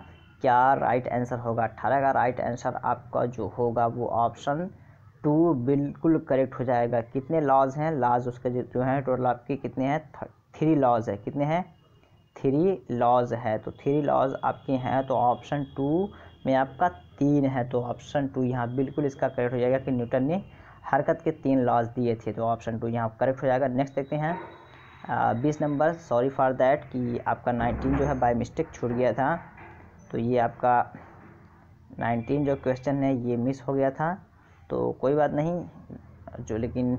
क्या राइट आंसर होगा? 18 का राइट आंसर आपका जो होगा वो ऑप्शन 2 बिल्कुल करेक्ट हो जाएगा। कितने लॉज हैं? लॉज उसके जो हैं टोटल आपके कितने हैं? 3 लॉज है। कितने हैं? 3 लॉज है। तो 3 लॉज आपके हैं, तो ऑप्शन 2 में आपका 3 है। तो ऑप्शन 2 यहाँ बिल्कुल इसका करेक्ट हो जाएगा कि न्यूटन ने हरकत के 3 लॉज दिए थे। तो ऑप्शन 2 यहाँ करेक्ट हो जाएगा। नेक्स्ट देखते हैं 20 नंबर। सॉरी फॉर दैट कि आपका 19 जो है बाय मिस्टेक छूट गया था। तो ये आपका 19 जो क्वेश्चन है ये मिस हो गया था, तो कोई बात नहीं जो, लेकिन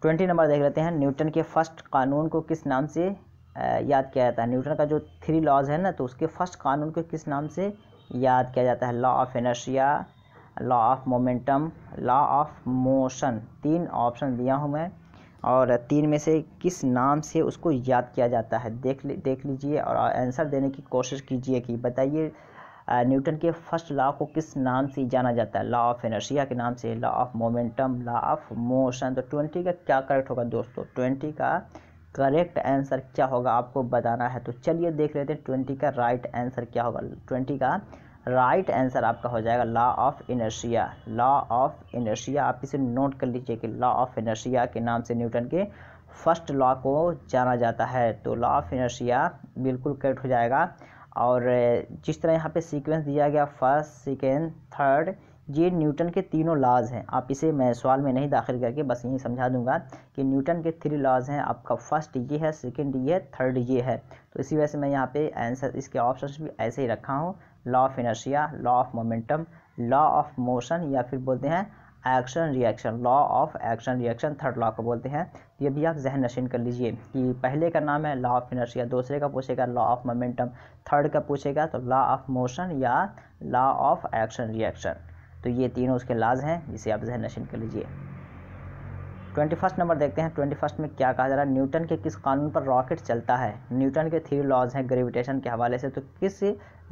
20 नंबर देख लेते हैं। न्यूटन के फर्स्ट कानून को किस नाम से याद किया जाता है? न्यूटन का जो 3 लॉज है ना, तो उसके फर्स्ट कानून को किस नाम से याद किया जाता है? Law of inertia, law of momentum, law of motion. 3 option दिया हूँ मैं, और 3 में से किस नाम से उसको याद किया जाता है देख लीजिए और आंसर देने की कोशिश कीजिए कि बताइए न्यूटन के फर्स्ट लॉ को किस नाम से जाना जाता है? लॉ ऑफ इनर्शिया के नाम से, law of momentum, law of motion. तो 20 का क्या करेक्ट होगा दोस्तों? 20 का करेक्ट आंसर क्या होगा आपको बताना है। तो चलिए देख लेते हैं 20 का राइट आंसर क्या होगा। 20 का राइट आंसर आपका हो जाएगा law of inertia. Law of inertia आप इसे नोट कर लीजिए कि लॉ ऑफ इनर्शिया के नाम से न्यूटन के फर्स्ट लॉ को जाना जाता है। तो लॉ ऑफ इनर्शिया बिल्कुल करेक्ट हो जाएगा। और जिस तरह यहाँ पे सीक्वेंस दिया गया फर्स्ट, सेकेंड, थर्ड, ये न्यूटन के तीनों लॉज हैं। आप इसे मैं सवाल में नहीं दाखिल करके बस यही समझा दूंगा कि न्यूटन के 3 लॉज हैं। आपका फर्स्ट ये है, सेकंड ये है, थर्ड ये है। तो इसी वजह से मैं यहाँ पे आंसर इसके ऑप्शंस भी ऐसे ही रखा हूँ। Law of inertia, law of momentum, law of motion, या फिर बोलते हैं action reaction, law of action reaction third law को बोलते हैं। ये भी आप जहन नशीन कर लीजिए कि पहले का नाम है लॉ ऑफ इनर्शिया, दूसरे का पूछेगा लॉ ऑफ मोमेंटम, थर्ड का पूछेगा तो लॉ ऑफ मोशन या लॉ ऑफ एक्शन रिएक्शन। तो ये तीनों उसके लॉज हैं, जिसे आप जहन नशीन कर लीजिए। 21 नंबर देखते हैं। 21 में क्या कहा जा रहा है? न्यूटन के किस कानून पर रॉकेट चलता है? न्यूटन के 3 लॉज हैं ग्रेविटेशन के हवाले से, तो किस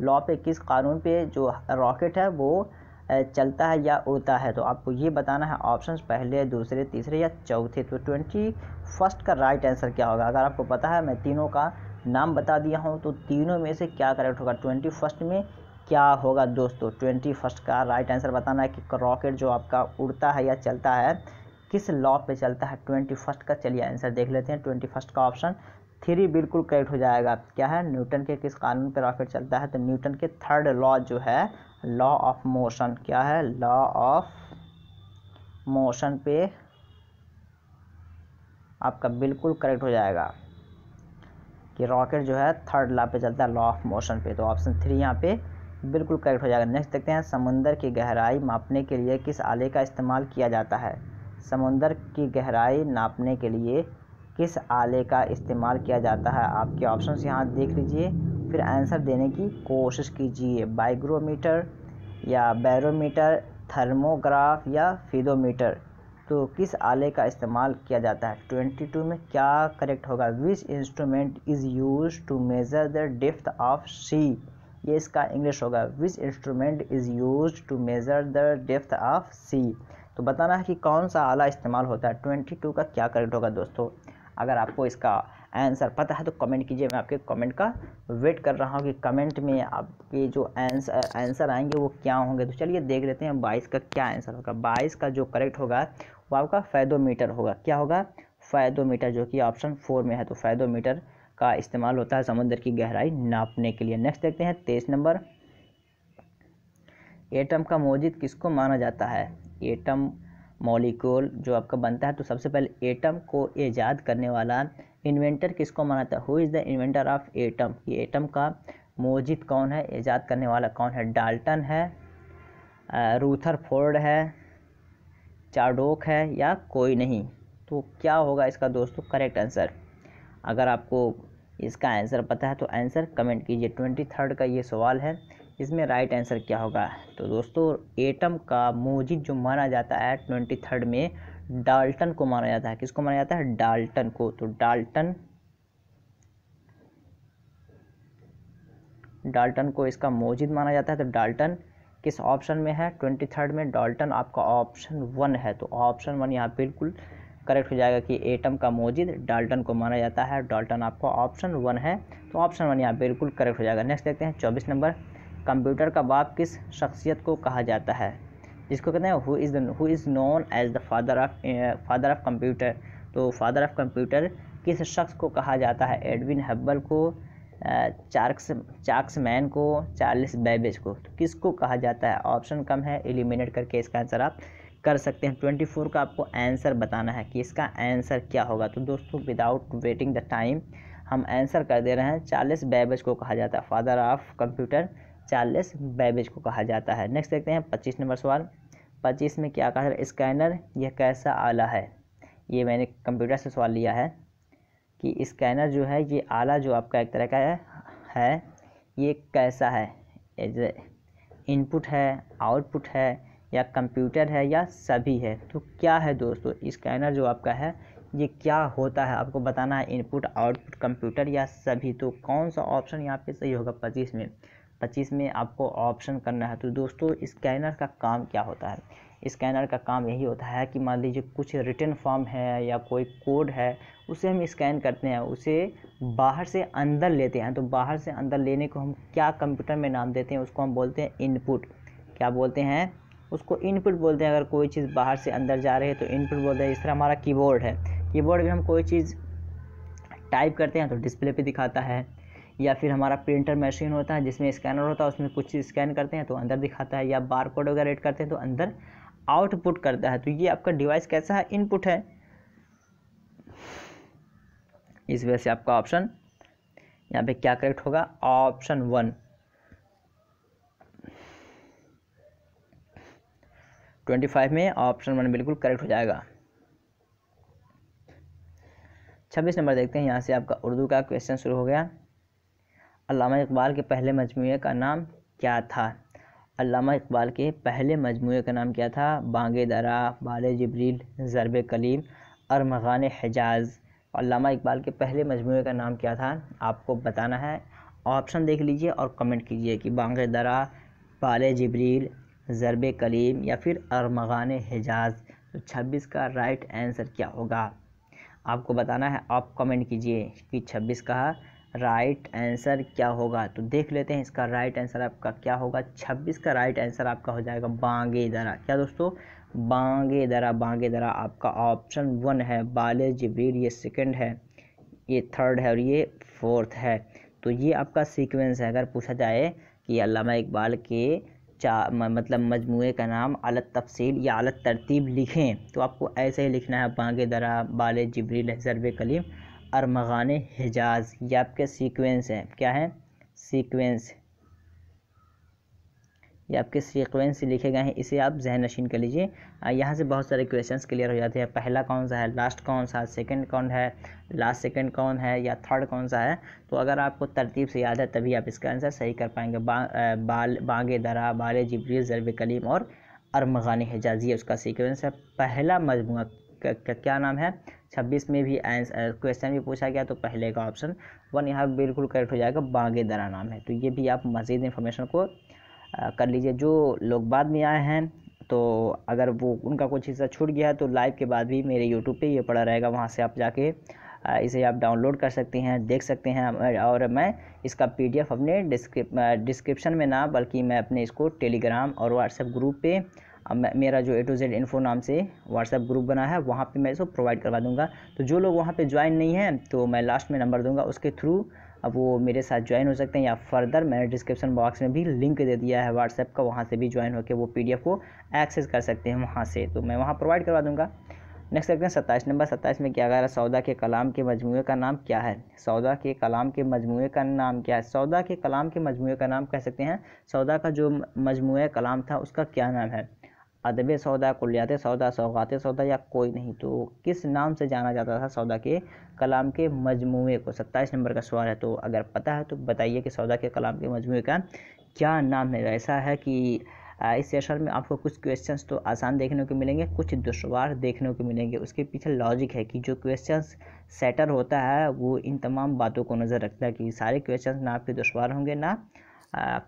लॉ पे, किस कानून पे जो रॉकेट है वो चलता है या उड़ता है? तो आपको ये बताना है। ऑप्शंस पहले, दूसरे, तीसरे या चौथे। तो 21 का राइट आंसर क्या होगा? अगर आपको पता है, मैं तीनों का नाम बता दिया हूँ, तो तीनों में से क्या करेक्ट होगा? 21 में क्या होगा दोस्तों? 21 का राइट आंसर बताना है कि रॉकेट जो आपका उड़ता है या चलता है किस लॉ पे चलता है 21 का। चलिए आंसर देख लेते हैं। 21 का ऑप्शन 3 बिल्कुल करेक्ट हो जाएगा। क्या है? न्यूटन के किस कानून पे रॉकेट चलता है? तो न्यूटन के थर्ड लॉ जो है लॉ ऑफ मोशन। क्या है? लॉ ऑफ मोशन पे आपका बिल्कुल करेक्ट हो जाएगा कि रॉकेट जो है थर्ड लॉ पे चलता है, लॉ ऑफ मोशन पे। तो ऑप्शन 3 यहाँ पे बिल्कुल करेक्ट हो जाएगा। नेक्स्ट देखते हैं। समुद्र की गहराई मापने के लिए किस आले का इस्तेमाल किया जाता है? समुद्र की गहराई नापने के लिए किस आले का इस्तेमाल किया जाता है? आपके ऑप्शंस यहाँ देख लीजिए, फिर आंसर देने की कोशिश कीजिए। बाइग्रोमीटर या बैरोमीटर, थर्मोग्राफ या फीडोमीटर। तो किस आले का इस्तेमाल किया जाता है? 22 में क्या करेक्ट होगा? Which instrument is use to measure the depth of sea. ये इसका इंग्लिश होगा। Which instrument is use to measure the depth of sea. तो बताना है कि कौन सा आला इस्तेमाल होता है। 22 का क्या करेक्ट होगा दोस्तों? अगर आपको इसका आंसर पता है तो कमेंट कीजिए। मैं आपके कमेंट का वेट कर रहा हूँ कि कमेंट में आपके जो आंसर आएंगे वो क्या होंगे। तो चलिए देख लेते हैं 22 का क्या आंसर होगा। 22 का जो करेक्ट होगा वो आपका फैदोमीटर होगा। क्या होगा? फैदोमीटर, जो कि ऑप्शन 4 में है। तो फैदोमीटर का इस्तेमाल होता है समुद्र की गहराई नापने के लिए। नेक्स्ट देखते हैं 23 नंबर। एटम का मौजूद किसको माना जाता है? एटम मॉलिक्यूल जो आपका बनता है, तो सबसे पहले एटम को ईजाद करने वाला इन्वेंटर किसको माना जाता है? Who is the inventor of atom? ये एटम का मौजूद कौन है, ईजाद करने वाला कौन है? डाल्टन है, रूथरफोर्ड है, चार्डोक है या कोई नहीं? तो क्या होगा इसका दोस्तों करेक्ट आंसर? अगर आपको इसका आंसर पता है तो आंसर कमेंट कीजिए। 23 का ये सवाल है इसमें राइट आंसर क्या होगा? तो दोस्तों एटम का मोजिद जो माना जाता है 23rd में डाल्टन को माना जाता है। किसको माना जाता है? डाल्टन को। तो डाल्टन को इसका मोजिद माना जाता है। तो डाल्टन किस ऑप्शन में है? 23rd में डाल्टन आपका ऑप्शन 1 है। तो ऑप्शन 1 यहाँ बिल्कुल करेक्ट हो जाएगा कि एटम का मोजिद डाल्टन को माना जाता है। डाल्टन आपका ऑप्शन 1 है, तो ऑप्शन 1 यहाँ बिल्कुल करेक्ट हो जाएगा। नेक्स्ट देखते हैं 24 नंबर, कंप्यूटर का बाप किस शख्सियत को कहा जाता है? जिसको कहते हैं who is known as the father of computer. तो फादर ऑफ कंप्यूटर किस शख्स को कहा जाता है? एडविन हब्बल को, चार्ल्स मैन को, चार्ल्स बेबेज को। तो किसको कहा जाता है? ऑप्शन कम है, एलिमिनेट करके इसका आंसर आप कर सकते हैं। 24 का आपको आंसर बताना है कि इसका आंसर क्या होगा। तो दोस्तों विदाउट वेटिंग द टाइम हम आंसर कर दे रहे हैं। चार्ल्स बेबेज को कहा जाता है, father of computer Charles Babbage को कहा जाता है। नेक्स्ट देखते हैं 25 नंबर सवाल। 25 में क्या कहा है? स्कैनर यह कैसा आला है? ये मैंने कंप्यूटर से सवाल लिया है कि स्कैनर जो है ये आला जो आपका एक तरह का है ये कैसा है? इनपुट है, आउटपुट है, या कंप्यूटर है, या सभी है? तो क्या है दोस्तों स्कैनर जो आपका है ये क्या होता है? आपको बताना है इनपुट, आउटपुट, कंप्यूटर या सभी। तो कौन सा ऑप्शन यहाँ पे सही होगा? 25 में आपको ऑप्शन करना है। तो दोस्तों स्कैनर का काम क्या होता है? स्कैनर का काम यही होता है कि मान लीजिए कुछ रिटन फॉर्म है या कोई कोड है उसे हम स्कैन करते हैं, उसे बाहर से अंदर लेते हैं। तो बाहर से अंदर लेने को हम क्या कंप्यूटर में नाम देते हैं? उसको हम बोलते हैं इनपुट। क्या बोलते हैं? उसको इनपुट बोलते हैं। अगर कोई चीज़ बाहर से अंदर जा रही है तो इनपुट बोलते हैं। इस तरह हमारा कीबोर्ड है, कीबोर्ड में हम कोई चीज़ टाइप करते हैं तो डिस्प्ले पे दिखाता है, या फिर हमारा प्रिंटर मशीन होता है जिसमें स्कैनर होता है, उसमें कुछ चीज़ स्कैन करते हैं तो अंदर दिखाता है, या बार कोड वगैरह एड करते हैं तो अंदर आउटपुट करता है। तो ये आपका डिवाइस कैसा है? इनपुट है। इस वजह से आपका ऑप्शन यहाँ पे क्या करेक्ट होगा? ऑप्शन 1। 25 में ऑप्शन 1 बिल्कुल करेक्ट हो जाएगा। 26 नंबर देखते हैं। यहाँ से आपका उर्दू का क्वेश्चन शुरू हो गया। अल्लामा इकबाल के पहले मजमूए का नाम क्या था? अल्लामा इकबाल के पहले मजमूए का नाम क्या था? बांगे दरा, बाले जिब्रील, ज़रबे कलीम, अरमग़ान हिजाज़। अल्लामा इकबाल के पहले मजमूए का नाम क्या था? आपको बताना है। ऑप्शन देख लीजिए और कमेंट कीजिए कि बांगे दरा, बाले जिब्रील, ज़रबे कलीम या फिर अरमग़ान हिजाज़। तो 26 का राइट आंसर क्या होगा? आपको बताना है। आप कमेंट कीजिए कि 26 का राइट आंसर क्या होगा। तो देख लेते हैं इसका राइट आंसर आपका क्या होगा। 26 का राइट आंसर आपका हो जाएगा बांगे दरा। क्या दोस्तों? बांगे दरा। बांगे दरा आपका ऑप्शन 1 है। बाले जिब्रील ये सेकंड है, ये थर्ड है और ये फोर्थ है। तो ये आपका सीक्वेंस है। अगर पूछा जाए कि अल्लामा इकबाल के मतलब मजमूए का नाम अलग तफसील या अलग तरतीब लिखें तो आपको ऐसे ही लिखना है। बांगे दरा, बाले जिब्रील, ज़रबे कलीम, अरमग़ान हिजाज़। ये आपके सीक्वेंस है। क्या है? सीक्वेंस। ये आपके सीक्वेंस से लिखे गए हैं, इसे आप जहन नशीन कर लीजिए। यहाँ से बहुत सारे क्वेश्चंस क्लियर हो जाते हैं। पहला कौन सा है, लास्ट कौन सा है, सेकंड कौन है, लास्ट सेकंड कौन है, या थर्ड कौन सा है। तो अगर आपको तरतीब से याद है तभी आप इसका आंसर सही कर पाएंगे। बांगे दरा, बाले जिब्रील, ज़रबे कलीम और अरमग़ान हिजाज़ ये उसका सीक्वेंस है। पहला मजमूआ क्या नाम है? 26 में भी क्वेश्चन भी पूछा गया तो पहले का ऑप्शन 1 यहाँ बिल्कुल करेक्ट हो जाएगा। बांगे दरा नाम है। तो ये भी आप मज़ीद इन्फॉर्मेशन को कर लीजिए। जो लोग बाद में आए हैं तो अगर वो उनका कुछ हिस्सा छूट गया है तो लाइव के बाद भी मेरे यूट्यूब पे ये पड़ा रहेगा, वहाँ से आप जाके इसे आप डाउनलोड कर सकते हैं, देख सकते हैं। और मैं इसका PDF अपने डिस्क्रिप्शन में ना बल्कि मैं अपने इसको टेलीग्राम और व्हाट्सएप ग्रुप पे मेरा जो A to Z इन्फो नाम से व्हाट्सएप ग्रुप बना है वहाँ पे मैं इसको प्रोवाइड करवा दूँगा। तो जो लोग वहाँ पे ज्वाइन नहीं हैं तो मैं लास्ट में नंबर दूँगा, उसके थ्रू अब वो मेरे साथ ज्वाइन हो सकते हैं, या फर्दर मैंने डिस्क्रिप्शन बॉक्स में भी लिंक दे दिया है व्हाट्सएप का, वहाँ से भी ज्वाइन होकर वो PDF को एक्सेस कर सकते हैं वहाँ से। तो मैं वहाँ प्रोवाइड करवा दूँगा। नेक्स्ट देखते हैं 27 नंबर। 27 में क्या कह रहा है? सौदा के कलाम के मजमूए का नाम क्या है? सौदा के कलाम के मजमूए का नाम क्या है? सौदा के कलाम के मजमूए का नाम कह सकते हैं। सौदा का जो मजमूए कलाम था उसका क्या नाम है? अदब सौदा, कुल्लियात सौदा, सौगात सौदा या कोई नहीं। तो किस नाम से जाना जाता था सौदा के कलाम के मजमूए को? 27 नंबर का सवाल है। तो अगर पता है तो बताइए कि सौदा के कलाम के मजमूए का क्या नाम है। ऐसा है कि इस सेशन में आपको कुछ क्वेश्चंस तो आसान देखने को मिलेंगे, कुछ दुश्वार देखने को मिलेंगे। उसके पीछे लॉजिक है कि जो क्वेश्चंस सेटर होता है वो इन तमाम बातों को नज़र रखता है कि सारे क्वेश्चंस ना आपके दुश्वार होंगे, ना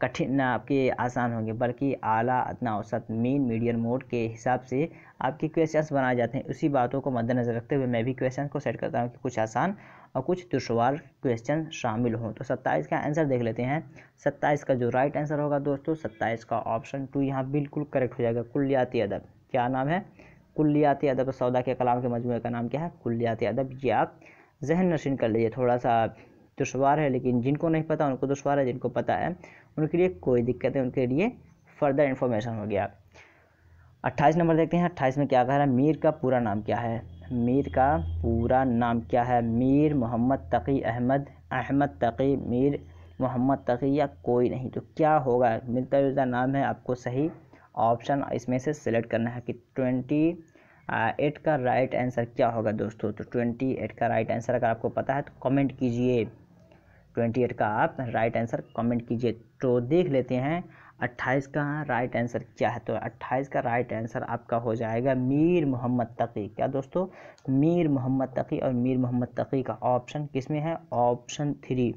कठिन, ना आपके आसान होंगे, बल्कि आला, अदना, औसत, मीन, मीडियम, मोड के हिसाब से आपके क्वेश्चंस बनाए जाते हैं। उसी बातों को मद्देनज़र रखते हुए मैं भी क्वेश्चन को सेट करता हूँ कि कुछ आसान और कुछ दुश्वार क्वेश्चन शामिल हों। तो 27 का आंसर देख लेते हैं। 27 का जो राइट आंसर होगा दोस्तों, 27 का ऑप्शन 2 यहाँ बिल्कुल करेक्ट हो जाएगा। कुल्लियाती अदब, क्या नाम है? कुल्लियाती अदब। सौदा के कलाम के मजमूए का नाम क्या है? कुल्लियाती अदब। ये आप जहन नशीन कर लीजिए। थोड़ा सा दुश्वार है, लेकिन जिनको नहीं पता उनको दुश्वार है, जिनको पता है उनके लिए कोई दिक्कत है, उनके लिए फर्दर इन्फॉर्मेशन हो गया। 28 नंबर देखते हैं। 28 में क्या कह रहा है? मीर का पूरा नाम क्या है? मीर का पूरा नाम क्या है? मीर मोहम्मद तकी अहमद, अहमद तकी, मीर मोहम्मद तकी या कोई नहीं। तो क्या होगा? मिलता जुलता नाम है, आपको सही ऑप्शन इसमें से सिलेक्ट करना है कि 28 का राइट आंसर क्या होगा दोस्तों। तो 28 का राइट आंसर अगर आपको पता है तो कमेंट कीजिए। 28 का आप राइट आंसर कमेंट कीजिए। तो देख लेते हैं 28 का राइट आंसर क्या है। तो 28 का राइट आंसर आपका हो जाएगा मीर मोहम्मद तकी। क्या दोस्तों? मीर मोहम्मद तकी। और मीर मोहम्मद तकी का ऑप्शन किस में है? ऑप्शन 3।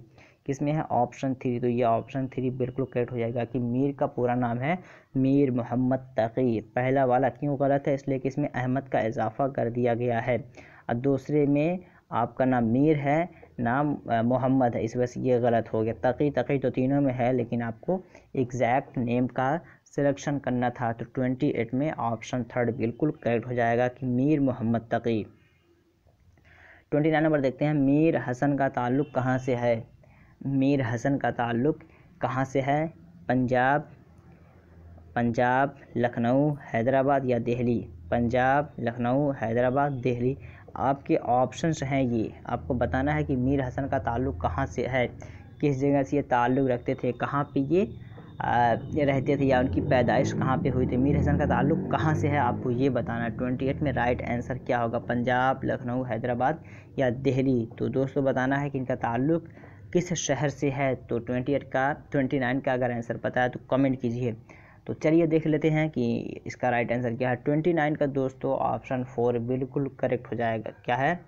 किस में है? ऑप्शन 3। तो ये ऑप्शन 3 बिल्कुल करेक्ट हो जाएगा कि मीर का पूरा नाम है मीर मोहम्मद तकी। पहला वाला क्यों गलत है? इसलिए कि इसमें अहमद का इजाफा कर दिया गया है, और दूसरे में आपका नाम मीर है, नाम मोहम्मद है, इस वजह से ये गलत हो गया। तकी तकी तो तीनों में है, लेकिन आपको एग्जैक्ट नेम का सिलेक्शन करना था। तो 28 में ऑप्शन 3 बिल्कुल करेक्ट हो जाएगा कि मीर मोहम्मद तकी। 29 नंबर देखते हैं। मीर हसन का ताल्लुक़ कहाँ से है? मीर हसन का ताल्लुक़ कहाँ से है? पंजाब, पंजाब, लखनऊ, हैदराबाद या दिल्ली? पंजाब, लखनऊ, हैदराबाद, दिल्ली। आपके ऑप्शंस हैं ये। आपको बताना है कि मीर हसन का ताल्लुक़ कहाँ से है, किस जगह से ये ताल्लुक़ रखते थे, कहाँ पे ये रहते थे, या उनकी पैदाइश कहाँ पे हुई थी। मीर हसन का ताल्लुक़ कहाँ से है, आपको ये बताना है। 28 में राइट आंसर क्या होगा? पंजाब, लखनऊ, हैदराबाद या दिल्ली? तो दोस्तों बताना है कि इनका ताल्लुक़ किस शहर से है। तो 29 का अगर आंसर पता है तो कमेंट कीजिए। तो चलिए देख लेते हैं कि इसका राइट आंसर क्या है। 29 का दोस्तों ऑप्शन 4 बिल्कुल करेक्ट हो जाएगा। क्या है?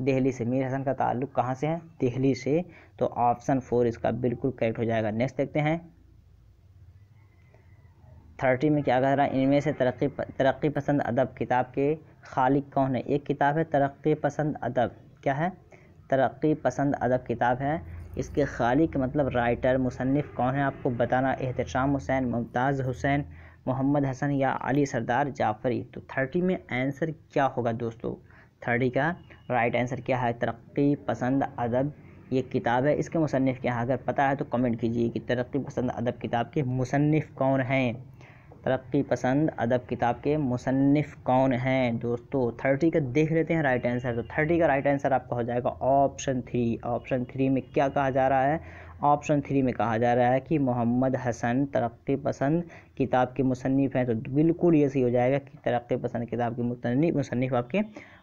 दिल्ली से। मीर हसन का ताल्लुक़ कहाँ से है? दिल्ली से। तो ऑप्शन 4 इसका बिल्कुल करेक्ट हो जाएगा। नेक्स्ट देखते हैं 30 में क्या कह रहा है? इनमें से तरक्की पसंद अदब किताब के खालिक कौन है? एक किताब है तरक्की पसंद अदब। क्या है? तरक्की पसंद अदब किताब है। इसके खालिक मतलब राइटर, मुसन्निफ़ कौन है आपको बताना। एहतशाम हुसैन, मुमताज़ हुसैन, मोहम्मद हसन या अली सरदार जाफ़री। तो 30 में आंसर क्या होगा दोस्तों? 30 का राइट आंसर क्या है? तरक्की पसंद अदब ये किताब है, इसके मुसन्निफ़ क्या है? अगर पता है तो कमेंट कीजिए कि तरक्की पसंद अदब किताब के मुसन्निफ़ कौन हैं। तरक्की पसंद अदब किताब के मुसन्निफ़ कौन हैं दोस्तों? 30 का देख लेते हैं राइट आंसर। तो 30 का राइट आंसर आपका हो जाएगा ऑप्शन 3। ऑप्शन 3 में क्या कहा जा रहा है? ऑप्शन 3 में कहा जा रहा है कि मोहम्मद हसन तरक्की पसंद किताब के मुसन्निफ़ हैं। तो बिल्कुल ये सही हो जाएगा कि तरक्की पसंद किताब के मुसन्निफ़ आपके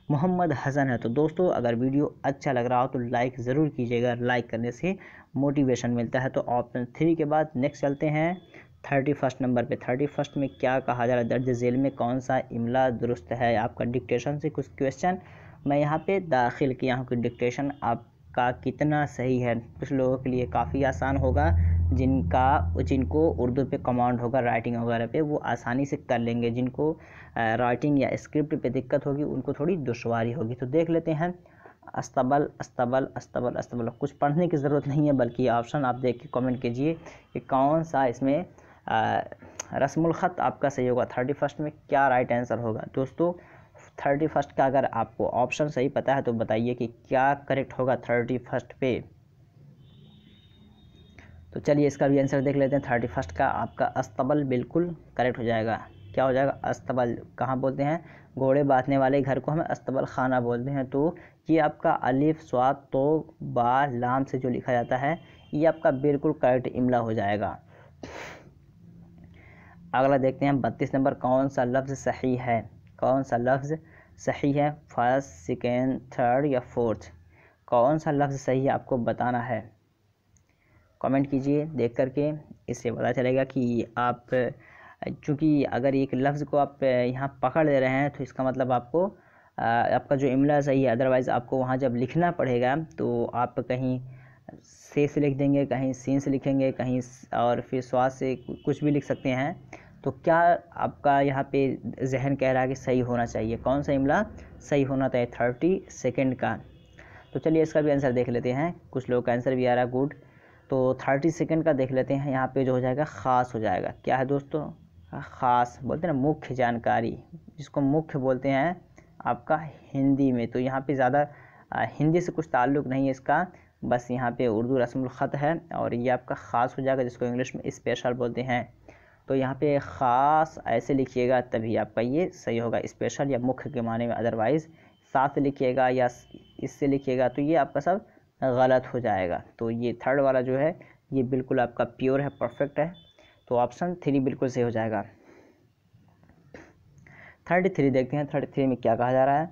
मोहम्मद हसन है। तो दोस्तों अगर वीडियो अच्छा लग रहा हो तो लाइक ज़रूर कीजिएगा। लाइक करने से मोटिवेशन मिलता है। तो ऑप्शन 3 के बाद नेक्स्ट चलते हैं 31 नंबर पे। 31 में क्या कहा जा रहा है? दर्ज झेल में कौन सा इमला दुरुस्त है? आपका डिक्टेशन से कुछ क्वेश्चन मैं यहाँ पे दाखिल किया हूँ कि डिक्टेशन आपका कितना सही है। कुछ लोगों के लिए काफ़ी आसान होगा, जिनको उर्दू पे कमांड होगा, राइटिंग वगैरह पे वो आसानी से कर लेंगे। जिनको राइटिंग या स्क्रिप्ट पे दिक्कत होगी उनको थोड़ी दुश्वारी होगी। तो देख लेते हैं अस्तबल अस्तबल अस्तबल अस्तबल। कुछ पढ़ने की ज़रूरत नहीं है, बल्कि ऑप्शन आप देख के कमेंट कीजिए कि कौन सा इसमें रस्मुल ख़त आपका सही होगा। 31 में क्या राइट आंसर होगा दोस्तों? 31 का अगर आपको ऑप्शन सही पता है तो बताइए कि क्या करेक्ट होगा 31 पे। तो चलिए इसका भी आंसर देख लेते हैं। 31 का आपका अस्तबल बिल्कुल करेक्ट हो जाएगा। क्या हो जाएगा? अस्तबल। कहाँ बोलते हैं? घोड़े बांधने वाले घर को हम अस्तबल खाना बोलते हैं। तो ये आपका अलिफ स्वाद तो बा लाम से जो लिखा जाता है ये आपका बिल्कुल करेक्ट इमला हो जाएगा। अगला देखते हैं 32 नंबर, कौन सा लफ्ज़ सही है, कौन सा लफ्ज़ सही है, फर्स्ट, सेकेंड, थर्ड या फोर्थ, कौन सा लफ्ज़ सही है आपको बताना है। कमेंट कीजिए देख करके, इससे पता चलेगा कि आप, चूँकि अगर एक लफ्ज़ को आप यहाँ पकड़ ले रहे हैं तो इसका मतलब आपको आपका जो इमला सही है, अदरवाइज़ आपको वहाँ जब लिखना पड़ेगा तो आप कहीं से लिख देंगे, कहीं सीन से लिखेंगे, कहीं और फिर स्वाद से कुछ भी लिख सकते हैं। तो क्या आपका यहाँ पे जहन कह रहा है कि सही होना चाहिए, कौन सा इमला सही होना चाहिए 30 सेकेंड का। तो चलिए इसका भी आंसर देख लेते हैं, कुछ लोग का आंसर भी आ रहा है गुड। तो 30 सेकेंड का देख लेते हैं, यहाँ पे जो हो जाएगा ख़ास हो जाएगा। क्या है दोस्तों, ख़ास बोलते हैं ना, मुख्य जानकारी, जिसको मुख्य बोलते हैं आपका हिंदी में। तो यहाँ पे ज़्यादा हिंदी से कुछ ताल्लुक़ नहीं है इसका, बस यहाँ पे उर्दू रस्मुल ख़त है और ये आपका ख़ास हो जाएगा, जिसको इंग्लिश में स्पेशल बोलते हैं। तो यहाँ पे ख़ास ऐसे लिखिएगा तभी आपका ये सही होगा, स्पेशल या मुख्य के माने में। अदरवाइज़ साथ लिखिएगा या इससे लिखिएगा तो ये आपका सब गलत हो जाएगा। तो ये थर्ड वाला जो है ये बिल्कुल आपका प्योर है, परफेक्ट है। तो ऑप्शन 3 बिल्कुल सही हो जाएगा। 33 देखते हैं, 33 में क्या कहा जा रहा है।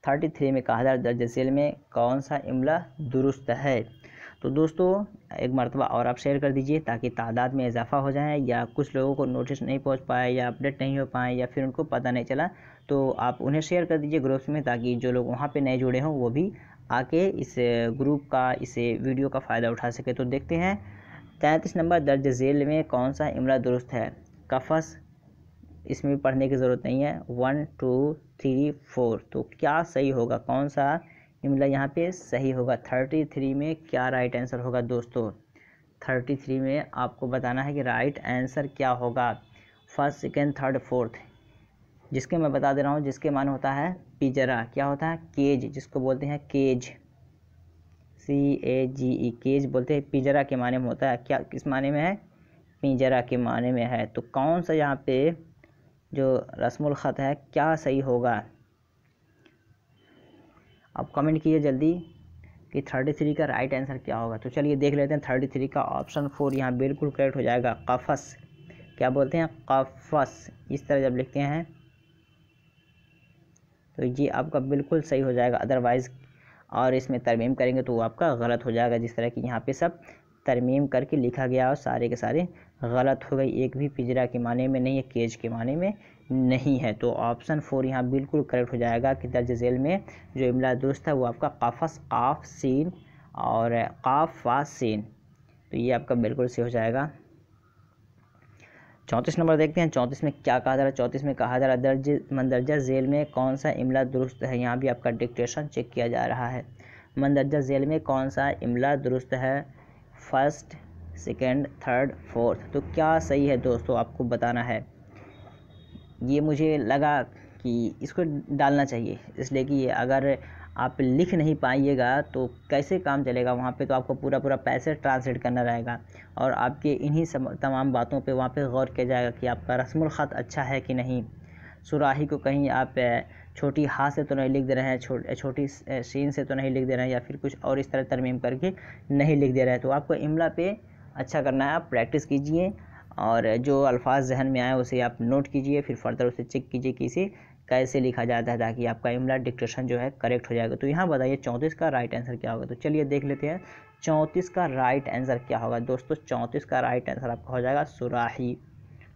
33 में कहा जा रहा है दर्ज झेल में कौन सा इमला दुरुस्त है। तो दोस्तों एक मरतबा और आप शेयर कर दीजिए ताकि तादाद में इजाफा हो जाए, या कुछ लोगों को नोटिस नहीं पहुंच पाए या अपडेट नहीं हो पाए या फिर उनको पता नहीं चला, तो आप उन्हें शेयर कर दीजिए ग्रुप्स में, ताकि जो लोग वहां पे नए जुड़े हों वो भी आके इस ग्रुप का, इस वीडियो का फ़ायदा उठा सके। तो देखते हैं 33 नंबर, दर्ज झेल में कौन सा इमला दुरुस्त है। कफस, इसमें भी पढ़ने की ज़रूरत नहीं है। 1 2 3 4, तो क्या सही होगा, कौन सा इमला यहाँ पे सही होगा। 33 में क्या राइट आंसर होगा दोस्तों। 33 में आपको बताना है कि राइट आंसर क्या होगा। फर्स्ट, सेकेंड, थर्ड, फोर्थ, जिसके मैं बता दे रहा हूँ, जिसके माने होता है पिंजरा। क्या होता है, केज, जिसको बोलते हैं केज, CAGE, केज बोलते हैं, पिंजरा के माने में होता है। क्या किस माने में है, पिंजरा के माने में है। तो कौन सा यहाँ पे जो रस्मुल ख़त है क्या सही होगा, आप कमेंट कीजिए जल्दी कि 33 का राइट आंसर क्या होगा। तो चलिए देख लेते हैं 33 का ऑप्शन 4 यहाँ बिल्कुल करेक्ट हो जाएगा। कफस, क्या बोलते हैं, कफस, इस तरह जब लिखते हैं तो ये आपका बिल्कुल सही हो जाएगा। अदरवाइज़ और इसमें तरमीम करेंगे तो वो आपका गलत हो जाएगा, जिस तरह की यहाँ पे सब तरमीम करके लिखा गया और सारे के सारे गलत हो गई। एक भी पिंजरा के माने में नहीं है, केज के माने में नहीं है। तो ऑप्शन 4 यहाँ बिल्कुल करेक्ट हो जाएगा कि दर्ज झेल में जो इमला दुरुस्त है वो आपका कफस, काफ सीन और काफ फा सीन, तो ये आपका बिल्कुल सही हो जाएगा। 34 नंबर देखते हैं, 34 में क्या कहा जा रहा है। 34 में कहा जा रहा है मंदरजा झेल में कौन सा इमला दुरुस्त है। यहाँ भी आपका डिक्टेशन चेक किया जा रहा है। मंदरजा झेल में कौन सा इमला दुरुस्त है, फर्स्ट, सेकेंड, थर्ड, फोर्थ, तो क्या सही है दोस्तों आपको बताना है। ये मुझे लगा कि इसको डालना चाहिए, इसलिए कि अगर आप लिख नहीं पाइएगा तो कैसे काम चलेगा वहाँ पे, तो आपको पूरा पैसे ट्रांसलेट करना रहेगा और आपके इन्हीं तमाम बातों पे वहाँ पे गौर किया जाएगा कि आपका रस्मुल ख़त अच्छा है कि नहीं। सुराही को कहीं आप छोटी हा से तो नहीं लिख दे रहे हैं, छोटी सीन से तो नहीं लिख दे रहे हैं, या फिर कुछ और इस तरह तरमीम करके नहीं लिख दे रहे हैं। तो आपको इमला पे अच्छा करना है, आप प्रैक्टिस कीजिए और जो अल्फाज जहन में आए उसे आप नोट कीजिए, फिर फर्दर उसे चेक कीजिए कि इसे कैसे लिखा जाता है, ताकि आपका इमला डिक्टेशन जो है करेक्ट हो जाएगा। तो यहाँ बताइए 34 का राइट आंसर क्या होगा। तो चलिए देख लेते हैं 34 का राइट आंसर क्या होगा दोस्तों। 34 का राइट आंसर आपका हो जाएगा सुराही।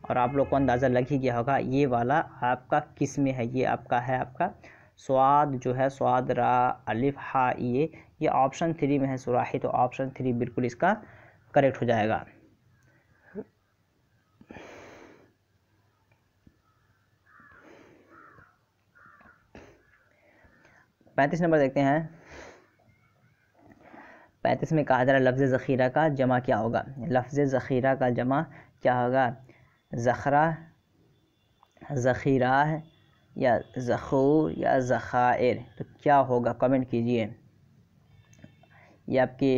और आप लोग को अंदाज़ा लग ही गया होगा ये वाला आपका किस में है। ये आपका है आपका स्वाद जो है, स्वाद रा अलिफ हा ये ऑप्शन 3 में है सुराही। तो ऑप्शन 3 बिल्कुल इसका करेक्ट हो जाएगा। पैंतीस नंबर देखते हैं। 35 में कहा जा रहा है लफ्ज़ ज़ख़ीरा का जमा क्या होगा। लफ्ज़ ज़ख़ीरा का जमा क्या होगा, ज़ख़रा, ज़ख़ीरा या ज़ख़ूर या ज़ख़ाइर, तो क्या होगा कमेंट कीजिए। ये आपके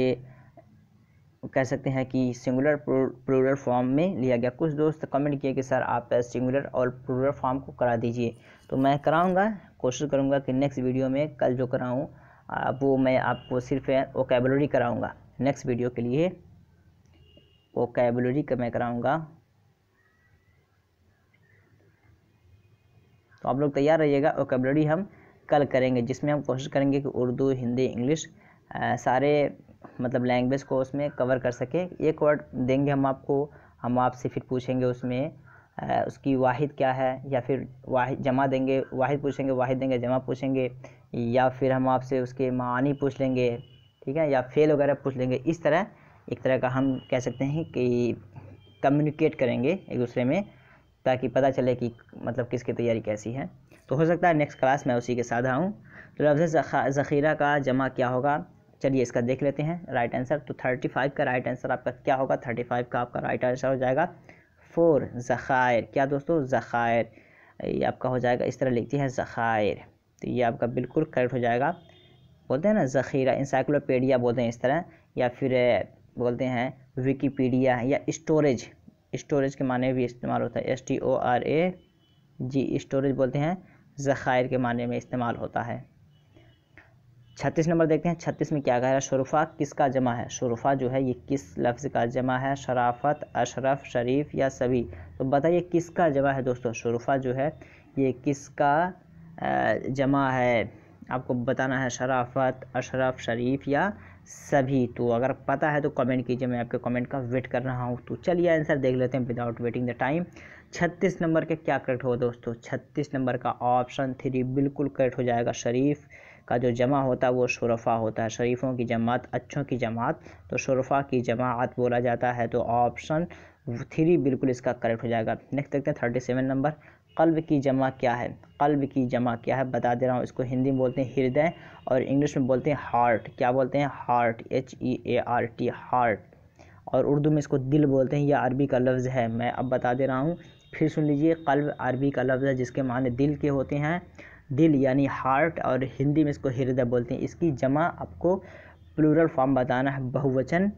कह सकते हैं कि सिंगुलर प्लूरल फॉर्म में लिया गया। कुछ दोस्त कमेंट किए कि सर आप सिंगुलर और प्लूरल फॉर्म को करा दीजिए, तो मैं कराऊंगा, कोशिश करूंगा कि नेक्स्ट वीडियो में कल जो कराऊं वो मैं आपको सिर्फ वोकैबुलरी कराऊंगा। नेक्स्ट वीडियो के लिए वोकैबुलरी का मैं कराऊंगा। तो आप लोग तैयार रहिएगा। वोकैबुलरी हम कल करेंगे, जिसमें हम कोशिश करेंगे कि उर्दू, हिंदी, इंग्लिश सारे मतलब लैंग्वेज को उसमें कवर कर सकें। एक वर्ड देंगे हम आपको, हम आपसे फिर पूछेंगे उसमें उसकी वाहिद क्या है, या फिर वाहिद जमा देंगे, वाहिद पूछेंगे, वाहिद देंगे, जमा पूछेंगे, या फिर हम आपसे उसके मानी पूछ लेंगे, ठीक है, या फेल वगैरह पूछ लेंगे। इस तरह एक तरह का हम कह सकते हैं कि कम्युनिकेट करेंगे एक दूसरे में, ताकि पता चले कि मतलब किसकी तैयारी कैसी है। तो हो सकता है नेक्स्ट क्लास मैं उसी के साथ आऊँ। तो लफ्ज़ ज़ख़ीरा का जमा क्या होगा, चलिए इसका देख लेते हैं राइट आंसर। तो 35 का राइट आंसर आपका क्या होगा, 35 का आपका राइट आंसर हो जाएगा 4 ज़ख़ायर। क्या दोस्तों, ज़ख़ायर, ये आपका हो जाएगा, इस तरह लिखती है ज़ख़ायर, तो ये आपका बिल्कुल करेक्ट हो जाएगा। बोलते हैं ना ज़ख़ीरा, इंसाइक्लोपीडिया बोलते हैं इस तरह, या फिर बोलते हैं विकीपीडिया, या स्टोरेज, स्टोरेज के माने भी इस्तेमाल होता है, STORAG, स्टोरेज बोलते हैं, ज़ख़ायर के माने में इस्तेमाल होता है। 36 नंबर देखते हैं, 36 में क्या कह रहा है, शुरफा किसका जमा है। शुरफा जो है ये किस लफ्ज़ का जमा है, शराफत, अशरफ, शरीफ या सभी। तो बताइए किसका जमा है दोस्तों, शुरफा जो है ये किसका जमा है, आपको बताना है, शराफत, अशरफ, शरीफ या सभी। तो अगर पता है तो कमेंट कीजिए, मैं आपके कमेंट का वेट कर रहा हूँ। तो चलिए आंसर देख लेते हैं without waiting the time. 36 number के क्या करेक्ट हो दोस्तों, 36 नंबर का ऑप्शन 3 बिल्कुल करेक्ट हो जाएगा। शरीफ का जो जमा होता है वो शुरफा होता है, शरीफों की जमात, अच्छों की जमात, तो शुरफा की जमात बोला जाता है। तो ऑप्शन 3 बिल्कुल इसका करेक्ट हो जाएगा। नेक्स्ट देखते हैं 37 नंबर, क़ल्ब की जमा क्या है। क़ल्ब की जमा क्या है बता दे रहा हूँ, इसको हिंदी में बोलते हैं हृदय और इंग्लिश में बोलते हैं हार्ट। क्या बोलते हैं, हार्ट, HEART, हार्ट, और उर्दू में इसको दिल बोलते हैं। यह अरबी का लफ्ज़ है, मैं अब बता दे रहा हूँ, फिर सुन लीजिए। क़ल्ब अरबी का लफ्ज़ है जिसके माने दिल के होते हैं, दिल यानी हार्ट, और हिंदी में इसको हृदय बोलते हैं। इसकी जमा आपको प्लूरल फॉर्म बताना है, बहुवचन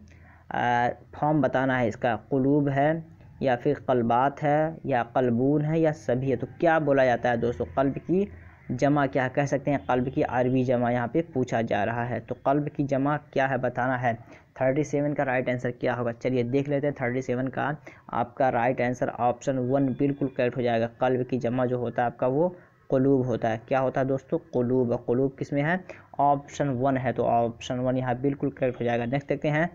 फॉर्म बताना है इसका, क़ुलूब है या फिर क़ल्बात है या क़ल्बून है या सभी है। तो क्या बोला जाता है दोस्तों, क़ल्ब की जमा क्या कह सकते हैं, क़ल्ब की अरबी जमा यहाँ पे पूछा जा रहा है। तो क़ल्ब की जमा क्या है बताना है। 37 का राइट आंसर क्या होगा, चलिए देख लेते हैं। 37 का आपका राइट आंसर ऑप्शन 1 बिल्कुल करेक्ट हो जाएगा। क़ल्ब की जमा जो होता है आपका वो क़ुलूब होता है। क्या होता है दोस्तों, क़ुलूब। क़ुलूब किस में है, ऑप्शन 1 है, तो ऑप्शन 1 यहाँ बिल्कुल करेक्ट हो जाएगा। नेक्स्ट देखते हैं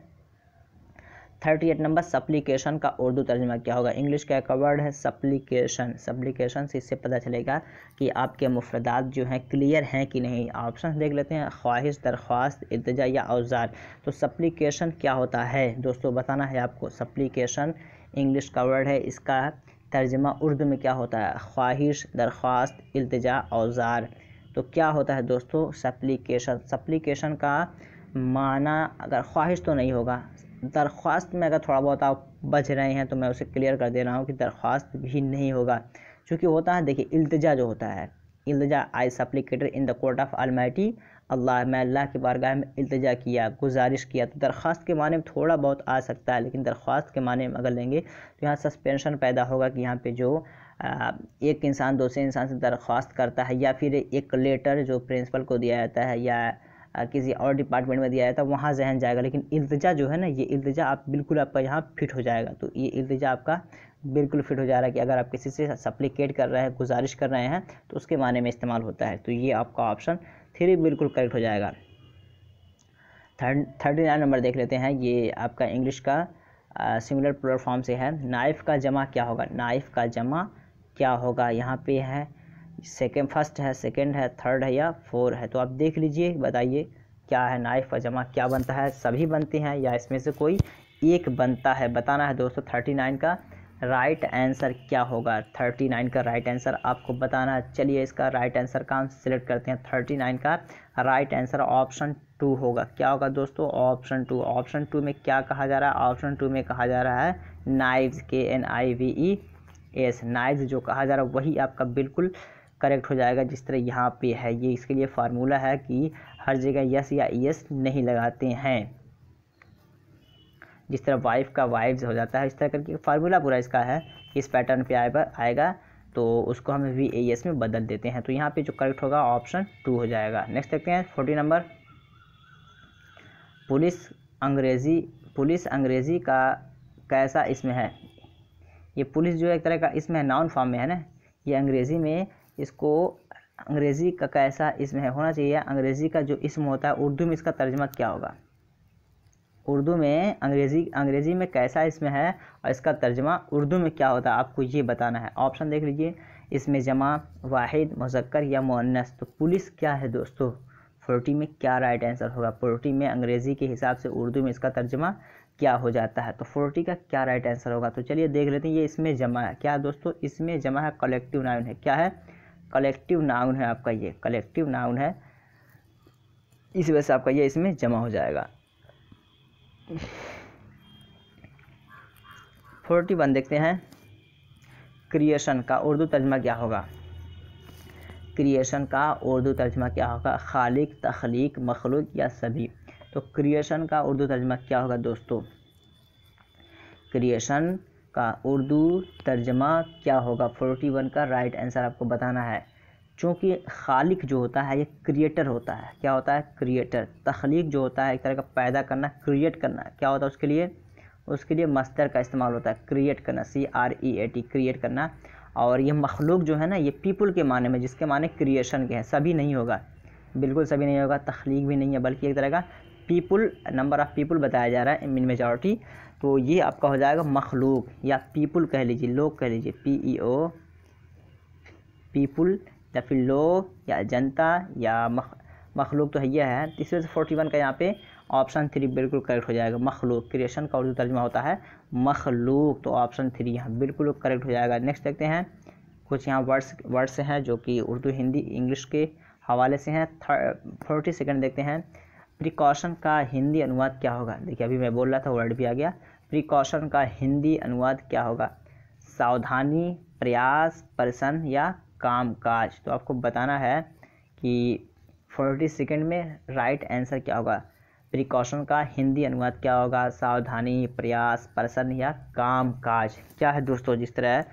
38 नंबर, सप्लीकेशन का उर्दू तर्जुमा क्या होगा। इंग्लिश का एक वर्ड है सप्लीकेशन। सप्लीकेशन से इससे पता चलेगा कि आपके मुफ्रदात जो हैं क्लियर हैं कि नहीं। ऑप्शन देख लेते हैं, ख्वाहिश, दरख्वास्त, इल्तिजा या औजार। तो सप्लीकेशन क्या होता है दोस्तों बताना है आपको। सप्लीकेशन इंग्लिश का वर्ड है, इसका तर्जुमा उर्दू में क्या होता है, ख्वाहिश, दरख्वास्त, इल्तिजा, औजार। तो क्या होता है दोस्तों सप्लीकेशन। सप्लीकेशन का माना अगर ख्वाहिश तो नहीं होगा, दरख्वास्त में अगर थोड़ा बहुत आप बच रहे हैं तो मैं उसे क्लियर कर दे रहा हूँ कि दरख्वास्त भी नहीं होगा, क्योंकि होता है देखिए इल्तिजा जो होता है, इल्तिजा, I supplicated in the court of almighty अल्लाह, मैं अल्लाह की बारगाह में इल्तिजा किया, गुजारिश किया। तो दरख्वास्त के माने में थोड़ा बहुत आ सकता है, लेकिन दरख्वास्त के माने में अगर लेंगे तो यहाँ सस्पेंशन पैदा होगा कि यहाँ पे जो एक इंसान दूसरे इंसान से दरख्वास्त करता है, या फिर एक लेटर जो प्रिंसिपल को दिया जाता है या किसी और डिपार्टमेंट में दिया जाता है वहाँ जहन जाएगा। लेकिन इल्तिजा जो है ना, ये इल्तिजा आप बिल्कुल आपका यहाँ फिट हो जाएगा। तो ये इल्तिजा आपका बिल्कुल फिट हो जा रहा है कि अगर आप किसी से सप्लीकेट कर रहे हैं, गुजारिश कर रहे हैं, तो उसके माने में इस्तेमाल होता है। तो ये आपका ऑप्शन 3 बिल्कुल करेक्ट हो जाएगा। 39 नंबर देख लेते हैं, ये आपका इंग्लिश का सिंगुलर प्लूरल फॉर्म से है। नाइफ़ का जमा क्या होगा, नाइफ़ का जमा क्या होगा, यहाँ पे है सेकेंड, फर्स्ट है, सेकंड है, थर्ड है या 4 है। तो आप देख लीजिए, बताइए क्या है, नाइफ़ का जमा क्या बनता है, सभी बनते हैं या इसमें से कोई एक बनता है, बताना है दोस्तों। 39 का राइट आंसर क्या होगा, 39 का राइट आंसर आपको बताना है। चलिए इसका राइट आंसर का हम सिलेक्ट करते हैं। 39 का राइट आंसर ऑप्शन 2 होगा। क्या होगा दोस्तों, ऑप्शन 2। ऑप्शन 2 में क्या कहा जा रहा है, ऑप्शन 2 में कहा जा रहा है नाइव्स, KNIVES, नाइव्स जो कहा जा रहा है वही आपका बिल्कुल करेक्ट हो जाएगा, जिस तरह यहाँ पे है। ये इसके लिए फार्मूला है कि हर जगह यस या ES नहीं लगाते हैं, जिस तरह वाइफ का वाइव्स हो जाता है, इस तरह करके फार्मूला पूरा इसका है। इस पैटर्न पे आएगा तो उसको हम VAS में बदल देते हैं। तो यहाँ पे जो करेक्ट होगा ऑप्शन 2 हो जाएगा। नेक्स्ट देखते हैं 40 नंबर, पुलिस अंग्रेज़ी का कैसा इसमें है। ये पुलिस जो एक तरह का इसमें नाउन फॉर्म में है ना, ये अंग्रेज़ी में इसको अंग्रेज़ी का कैसा इसमें होना चाहिए, अंग्रेज़ी का जो इसम होता है उर्दू में इसका तर्जमा क्या होगा, उर्दू में अंग्रेज़ी में कैसा इसमें है और इसका तर्जमा उर्दू में क्या होता है, आपको ये बताना है। ऑप्शन देख लीजिए, इसमें जमा, वाहिद, मुज़क्कर या मुअन्नस। तो पुलिस क्या है दोस्तों, 40 में क्या राइट आंसर होगा, 40 में अंग्रेज़ी के हिसाब से उर्दू में इसका तर्जमा क्या हो जाता है, तो 40 का क्या राइट आंसर होगा। तो चलिए देख लेते हैं। ये इसमें जमा है क्या दोस्तों, इसमें जमा है, कलेक्टिव नाउन है, क्या है, कलेक्टिव नाउन है आपका, ये कलेक्टिव नाउन है, इस वजह से आपका ये इसमें जमा हो जाएगा। 41 देखते हैं, क्रिएशन का उर्दू तर्जमा क्या होगा, क्रिएशन का उर्दू तर्जमा क्या होगा, खालिक, तख्लीक, मखलूक या सभी। तो क्रिएशन का उर्दू तर्जमा क्या होगा दोस्तों, क्रिएशन का उर्दू तर्जमा क्या होगा, 41 का राइट आंसर आपको बताना है। चूँकि खालिक जो होता है ये क्रिएटर होता है, क्या होता है, क्रिएटर। तख्लीक जो होता है एक तरह का पैदा करना, क्रिएट करना, क्या होता है उसके लिए मस्तर का इस्तेमाल होता है, क्रिएट करना, CREAT, क्रिएट करना। और ये मखलूक जो है ना, ये पीपुल के माने में, जिसके माने क्रिएशन के हैं, सभी नहीं होगा, बिल्कुल सभी नहीं होगा, तख्लीक भी नहीं है, बल्कि एक तरह का पीपुल, नंबर ऑफ़ पीपुल बताया जा रहा है इन मेजॉरिटी। तो ये आपका हो जाएगा मखलूक या पीपुल कह लीजिए, लोग कह लीजिए, PEO, पीपुल, या फिर लोग या जनता या मखलूक, तो ये है। इस वजह से 41 का यहाँ पे ऑप्शन 3 बिल्कुल करेक्ट हो जाएगा, मखलूक। क्रिएशन का उर्दू तर्जुमा होता है मखलूक, तो ऑप्शन 3 यहाँ बिल्कुल करेक्ट हो जाएगा। नेक्स्ट देखते हैं, कुछ यहाँ वर्ड्स हैं जो कि उर्दू, हिंदी, इंग्लिश के हवाले से हैं। 42 देखते हैं, प्रिकॉशन का हिंदी अनुवाद क्या होगा। देखिए अभी मैं बोल रहा था, वर्ड भी आ गया। प्रिकॉशन का हिंदी अनुवाद क्या होगा, सावधानी, प्रयास, प्रसन्न या कामकाज। तो आपको बताना है कि 42 में राइट आंसर क्या होगा, प्रिकॉशन का हिंदी अनुवाद क्या होगा, सावधानी, प्रयास, प्रसन्न या कामकाज। क्या है दोस्तों, जिस तरह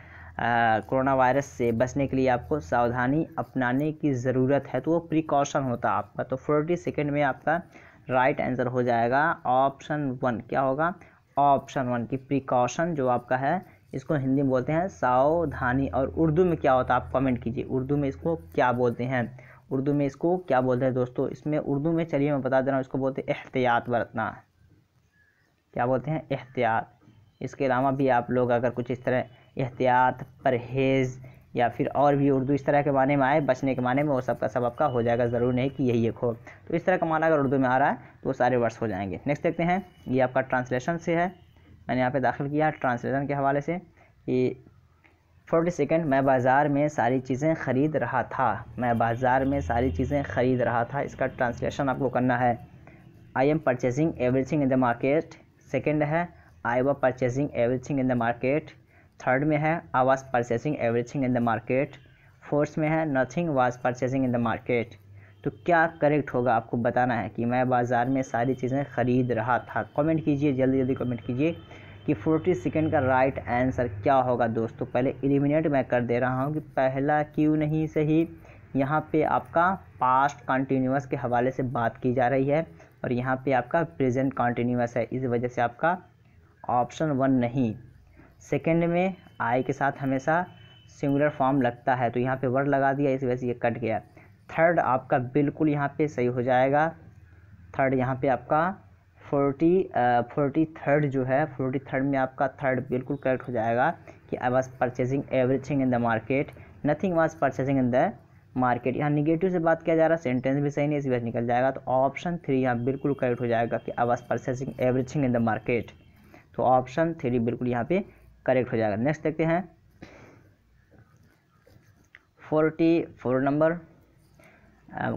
कोरोना वायरस से बचने के लिए आपको सावधानी अपनाने की ज़रूरत है, तो वो प्रिकॉशन होता है आपका। तो 42 में आपका राइट आंसर हो जाएगा ऑप्शन 1, क्या होगा, ऑप्शन 1 की प्रिकॉशन जो आपका है, इसको हिंदी में बोलते हैं सावधानी। और उर्दू में क्या होता है, आप कमेंट कीजिए, उर्दू में इसको क्या बोलते हैं, उर्दू में इसको क्या बोलते हैं दोस्तों। इसमें उर्दू में, चलिए मैं बता दे रहा हूँ, इसको बोलते हैं एहतियात बरतना, क्या बोलते हैं, एहतियात। इसके अलावा भी आप लोग अगर कुछ इस तरह एहतियात, परहेज़ या फिर और भी उर्दू इस तरह के माने में आए, बचने के माने में, वो सब का सब आपका हो जाएगा, ज़रूर नहीं कि यही एक हो। तो इस तरह का माना अगर उर्दू में आ रहा है तो वो सारे वर्ड्स हो जाएंगे। नेक्स्ट देखते हैं, ये आपका ट्रांसलेशन से है, मैंने यहाँ पे दाखिल किया ट्रांसलेशन के हवाले से कि 42 मैं बाज़ार में सारी चीज़ें ख़रीद रहा था, मैं बाज़ार में सारी चीज़ें ख़रीद रहा था। इसका ट्रांसलेशन आपको करना है, I am purchasing everything in the market. Second है, I was purchasing everything in the market. Third में है, I was purchasing everything in the market. Fourth में है, nothing was purchasing in the market. तो क्या करेक्ट होगा आपको बताना है कि मैं बाज़ार में सारी चीज़ें ख़रीद रहा था। कमेंट कीजिए, जल्दी जल्दी कमेंट कीजिए कि 42 का राइट आंसर क्या होगा दोस्तों। पहले एलिमिनेट मैं कर दे रहा हूँ कि पहला क्यों नहीं सही। यहाँ पे आपका पास्ट कंटिन्यूअस के हवाले से बात की जा रही है और यहाँ पे आपका प्रेजेंट कंटिन्यूअस है, इस वजह से आपका ऑप्शन 1 नहीं। सेकंड में आई के साथ हमेशा सिंगुलर फॉर्म लगता है, तो यहाँ पे वर्ड लगा दिया, इस वजह से ये कट गया। थर्ड आपका बिल्कुल यहाँ पे सही हो जाएगा। थर्ड यहाँ पे आपका 43 जो है, 43 में आपका थर्ड बिल्कुल करेक्ट हो जाएगा कि आई was purchasing everything in the market, nothing was purchasing in the market. यहाँ निगेटिव से बात किया जा रहा है, सेंटेंस भी सही नहीं, इस वजह से निकल जाएगा। तो ऑप्शन 3 यहाँ बिल्कुल करेक्ट हो जाएगा कि आई was purchasing everything in the market. तो ऑप्शन 3 बिल्कुल यहाँ पे करेक्ट हो जाएगा। नेक्स्ट देखते हैं 44 नंबर,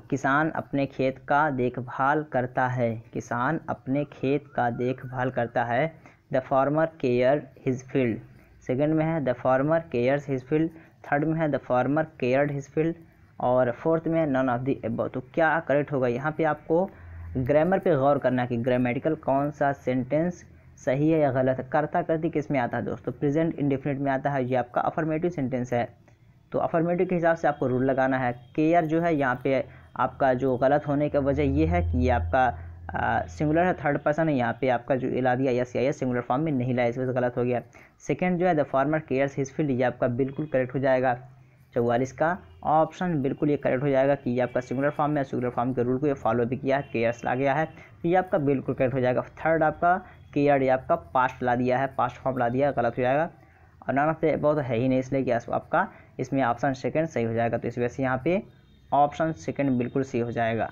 किसान अपने खेत का देखभाल करता है, किसान अपने खेत का देखभाल करता है। The farmer care his field. Second में है the farmer cares his field. Third में है the farmer cared his field और फोर्थ में है नन ऑफ द अबव। तो क्या करेक्ट होगा, यहाँ पे आपको ग्रामर पे गौर करना है कि ग्रामेटिकल कौन सा सेंटेंस सही है या गलत है। करता करती किस में आता है दोस्तों, प्रेजेंट इंडेफिनिट में आता है, ये आपका अफर्मेटिव सेंटेंस है, तो अफर्मेटिव के हिसाब से आपको रूल लगाना है। केयर जो है यहाँ पे आपका जो गलत होने का वजह ये है कि ये आपका सिंगुलर है, थर्ड पर्सन है, यहाँ पे आपका जो इला दिया यस या यस सिंगुलर फॉर्म में नहीं लाया, इस वजह से गलत हो गया। सेकंड जो है the farmer cares his field, ये आपका बिल्कुल करेक्ट हो जाएगा। 44 का ऑप्शन बिल्कुल ये करेक्ट हो जाएगा कि ये आपका सिंगुलर फॉर्म में, सिंगुलर फॉर्म के रूल को ये फॉलो भी किया है, केयर्स ला गया है, तो ये आपका बिल्कुल करेक्ट हो जाएगा। थर्ड आपका केयर, ये आपका पास्ट ला दिया है, पास्ट फॉर्म ला दिया है, गलत हो जाएगा। और नन ऑफ द अबव है ही नहीं, इसलिए कि आपका इसमें ऑप्शन सेकंड सही हो जाएगा, तो इस वजह से यहाँ पे ऑप्शन सेकंड बिल्कुल सही हो जाएगा।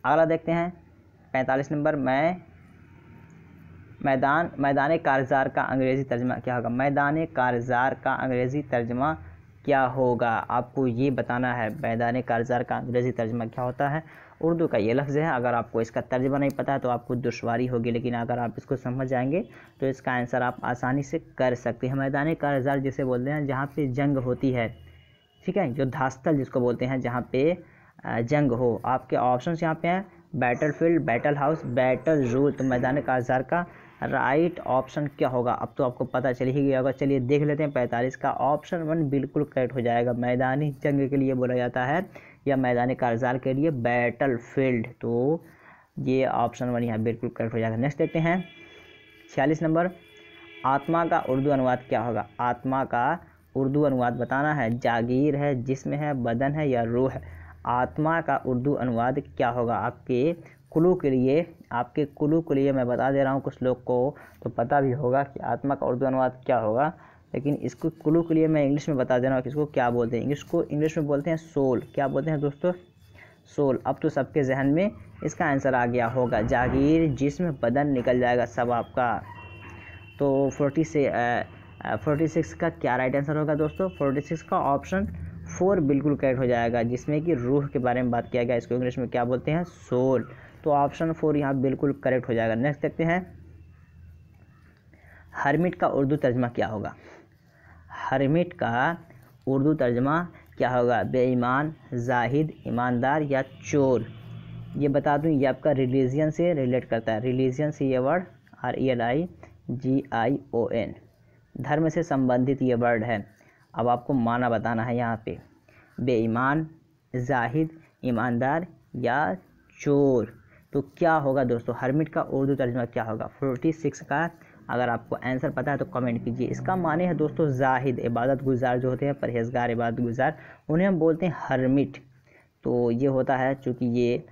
अगला देखते हैं 45 नंबर, मैदान कारज़ार का अंग्रेज़ी तर्जमा क्या होगा। मैदान कारज़ार का अंग्रेज़ी तर्जमा क्या होगा, आपको ये बताना है। मैदान कारज़ार का अंग्रेज़ी तर्जमा क्या होता है। उर्दू का ये लफ्ज़ है, अगर आपको इसका तर्जमा नहीं पता है तो आपको दुश्वारी होगी, लेकिन अगर आप इसको समझ जाएंगे तो इसका आंसर आप आसानी से कर सकते हैं। मैदान कारज़ार जिसे बोलते हैं जहाँ पे जंग होती है, ठीक है, युद्धास्थल जिसको बोलते हैं, जहाँ पे जंग हो। आपके ऑप्शंस यहाँ पे हैं battle field, battle house, battle zone. तो मैदान कारज़ार का राइट ऑप्शन क्या होगा, अब तो आपको पता चल ही गया होगा। चलिए देख लेते हैं 45 का ऑप्शन 1 बिल्कुल करेक्ट हो जाएगा। मैदानी जंग के लिए बोला जाता है या मैदानी कारज़ार के लिए बैटल फील्ड, तो ये ऑप्शन 1 यहाँ बिल्कुल करेक्ट हो जाएगा। नेक्स्ट देखते हैं 46 नंबर, आत्मा का उर्दू अनुवाद क्या होगा। आत्मा का उर्दू अनुवाद बताना है। जागीर है, जिस्म है, बदन है या रूह है। आत्मा का उर्दू अनुवाद क्या होगा। आपके कुलू के लिए मैं बता दे रहा हूँ, कुछ लोग को तो पता भी होगा कि आत्मा का उर्दू अनुवाद क्या होगा, लेकिन इसको कुलू के लिए मैं इंग्लिश में बता दे रहा हूँ कि इसको क्या बोलते हैं। इंग्लिश में बोलते हैं सोल। क्या बोलते हैं दोस्तों, सोल। अब तो सबके जहन में इसका आंसर आ गया होगा। जागीर, जिस्म, बदन निकल जाएगा सब आपका। तो 46 का क्या राइट आंसर होगा दोस्तों। 46 का ऑप्शन 4 बिल्कुल करेक्ट हो जाएगा, जिसमें कि रूह के बारे में बात किया गया। इसको इंग्लिश में क्या बोलते हैं, सोल। तो ऑप्शन 4 यहाँ बिल्कुल करेक्ट हो जाएगा। नेक्स्ट देखते हैं हर्मिट का उर्दू तर्जमा क्या होगा। हर्मिट का उर्दू तर्जमा क्या होगा। बेईमान, जाहिद, ईमानदार या चोर। ये बता दूं, ये आपका रिलीजियन से रिलेट करता है। रिलीजियन से ये वर्ड RELIGION, धर्म से संबंधित ये वर्ड है। अब आपको माना बताना है यहाँ पे। बेईमान, जाहिद, ईमानदार या चोर। तो क्या होगा दोस्तों, हर्मिट का उर्दू तर्जुमा क्या होगा। 46 का अगर आपको आंसर पता है तो कमेंट कीजिए। इसका माने है दोस्तों जाहिद, इबादत गुजार जो होते हैं, परहेजगार, इबादत गुजार, उन्हें हम बोलते हैं हर्मिट। तो ये होता है चूँकि ये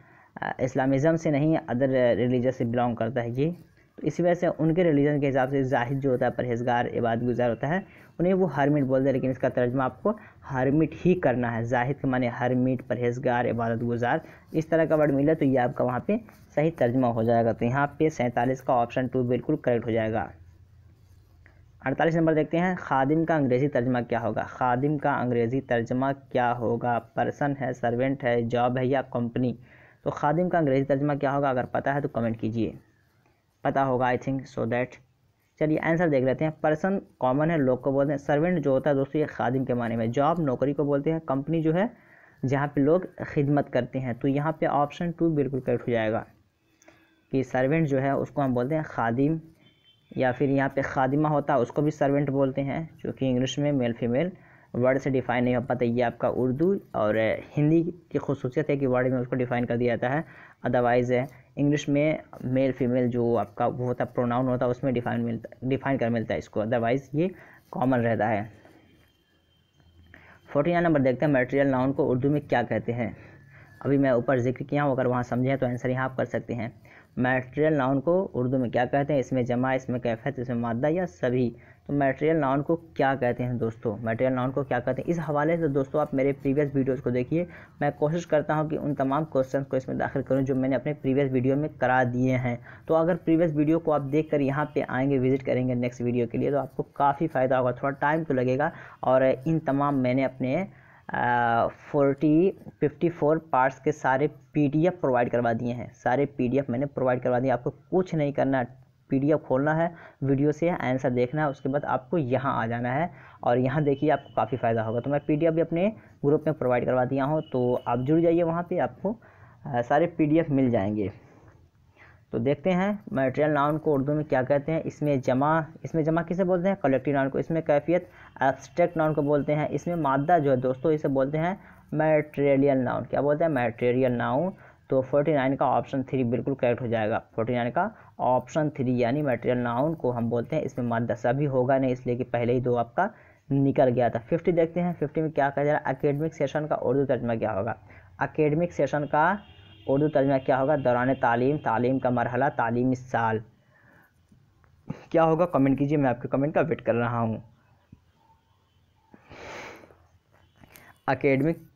इस्लामिज़म से नहीं, अदर रिलीजन से बिलोंग करता है ये, तो इसी वजह से उनके रिलीजन के हिसाब से जाहिद जो होता है, परहेजगार, इबादत गुजार होता है, उन्हें वो हर्मिट बोलते हैं। लेकिन इसका तर्जुमा आपको हर्मिट ही करना है। जाहिद के माने हर्मिट, परहेजगार, इबादत गुजार, इस तरह का वर्ड मिले तो ये आपका वहाँ पे सही तर्जुमा हो जाएगा। तो यहाँ पे 47 का ऑप्शन 2 बिल्कुल करेक्ट हो जाएगा। 48 नंबर देखते हैं, खादिम का अंग्रेज़ी तर्जुमा क्या होगा। खादिम का अंग्रेज़ी तर्जुमा क्या होगा। पर्सन है, सर्वेंट है, जॉब है या कंपनी। तो खादिम का अंग्रेज़ी तर्जुमा क्या होगा, अगर पता है तो कमेंट कीजिए। पता होगा आई थिंक सो दैट। चलिए आंसर देख लेते हैं। पर्सन कॉमन है, लोग को बोलते हैं। सर्वेंट जो होता है दोस्तों ये खादिम के माने में। जॉब नौकरी को बोलते हैं। कंपनी जो है जहाँ पे लोग खिदमत करते हैं। तो यहाँ पे ऑप्शन 2 बिल्कुल करेक्ट हो जाएगा कि सर्वेंट जो है उसको हम बोलते हैं खादिम, या फिर यहाँ पे खादिमा होता है उसको भी सर्वेंट बोलते हैं, जो कि इंग्लिश में मेल फीमेल वर्ड से डिफ़ाइन नहीं हो पाता। ये आपका उर्दू और हिंदी की खुसूसियत है कि वर्ड में उसको डिफ़ाइन कर दिया जाता है। अदरवाइज़ इंग्लिश में मेल फीमेल जो आपका वो होता है प्रोनाउन होता है उसमें डिफ़ाइन कर मिलता है इसको। अदरवाइज़ ये कॉमन रहता है। 49 नंबर देखते हैं, मटेरियल नाउन को उर्दू में क्या कहते हैं। अभी मैं ऊपर जिक्र किया हूँ, अगर वहाँ समझें तो आंसर यहाँ आप कर सकते हैं। मटेरियल नाउन को उर्दू में क्या कहते हैं। इसमें जमा, इसमें कैफियत, इसमें मादा या सभी। तो मटेरियल नाउन को क्या कहते हैं दोस्तों, मटेरियल नाउन को क्या कहते हैं। इस हवाले से दोस्तों आप मेरे प्रीवियस वीडियोस को देखिए। मैं कोशिश करता हूं कि उन तमाम क्वेश्चंस को इसमें दाखिल करूं जो मैंने अपने प्रीवियस वीडियो में करा दिए हैं। तो अगर प्रीवियस वीडियो को आप देखकर यहां पे आएंगे, विजिट करेंगे नेक्स्ट वीडियो के लिए, तो आपको काफ़ी फ़ायदा होगा। थोड़ा टाइम तो लगेगा, और इन तमाम मैंने अपने 54 पार्ट्स के सारे PDF प्रोवाइड करवा दिए हैं। सारे PDF मैंने प्रोवाइड करवा दिए। आपको कुछ नहीं करना, PDF खोलना है, वीडियो से आंसर देखना है, उसके बाद आपको यहाँ आ जाना है और यहाँ देखिए आपको काफ़ी फ़ायदा होगा। तो मैं PDF भी अपने ग्रुप में प्रोवाइड करवा दिया हूँ, तो आप जुड़ जाइए, वहाँ पे आपको सारे PDF मिल जाएंगे। तो देखते हैं मटेरियल नाउन को उर्दू में क्या कहते हैं। इसमें जमा किसे बोलते हैं, कलेक्टिव नाउन को। इसमें कैफियत एब्स्ट्रैक्ट नाउन को बोलते हैं। इसमें मादा जो है दोस्तों इसे बोलते हैं मटेरियल नाउन। क्या बोलते हैं, मटेरियल नाउन। तो 49 का ऑप्शन 3 बिल्कुल करेक्ट हो जाएगा। 49 का ऑप्शन 3 यानी मटेरियल नाउन को हम बोलते हैं। इसमें मादा सभी होगा नहीं, इसलिए कि पहले ही 2 आपका निकल गया था। 50 देखते हैं, 50 में क्या कहा जा रहा है, एकेडमिक सेशन का उर्दू तर्जमा क्या होगा। एकेडमिक सेशन का उर्दू तर्जमा क्या होगा, दौरान तालीम, तालीम का मरहला, तालीमी साल। क्या होगा कमेंट कीजिए, मैं आपके कमेंट का वेट कर रहा हूँ। एकेडमिक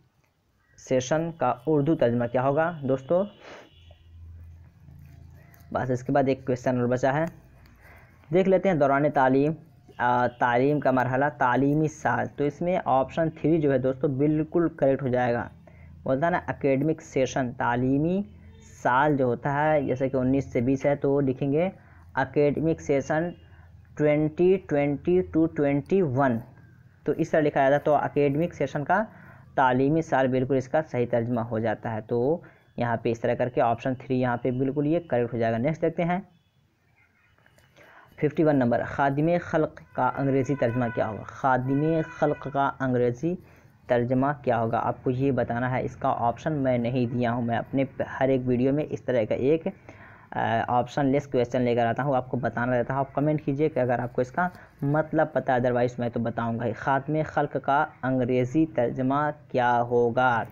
सेशन का उर्दू तर्जमा क्या होगा दोस्तों। बस इसके बाद एक क्वेश्चन और बचा है, देख लेते हैं। दौरान तालीम, तालीम का मरहला, तालीमी साल। तो इसमें ऑप्शन 3 जो है दोस्तों बिल्कुल करेक्ट हो जाएगा। बोलता है ना एकेडमिक सेशन, तालीमी साल जो होता है, जैसे कि 19 से 20 है तो लिखेंगे एकेडमिक सेशन 2020 to 21। तो इस तरह लिखा जाता है। तो एकेडमिक सेशन का तालीमी साल बिल्कुल इसका सही तर्जमा हो जाता है। तो यहाँ पे इस तरह करके ऑप्शन 3 यहाँ पे बिल्कुल ये करेक्ट हो जाएगा। नेक्स्ट देखते हैं 51 नंबर, खादिम खल्क का अंग्रेज़ी तर्जमा क्या होगा। खादिम खल्क का अंग्रेज़ी तर्जमा क्या होगा, आपको ये बताना है। इसका ऑप्शन मैं नहीं दिया हूँ, मैं अपने हर एक वीडियो में इस तरह का एक ऑप्शन लेस क्वेश्चन लेकर आता हूँ, आपको बताना रहता है। आप कमेंट कीजिए कि अगर आपको इसका मतलब पता है, अदरवाइज़ मैं तो बताऊँगा ही। खादिम खल्क का अंग्रेज़ी तर्जमा क्या होगा,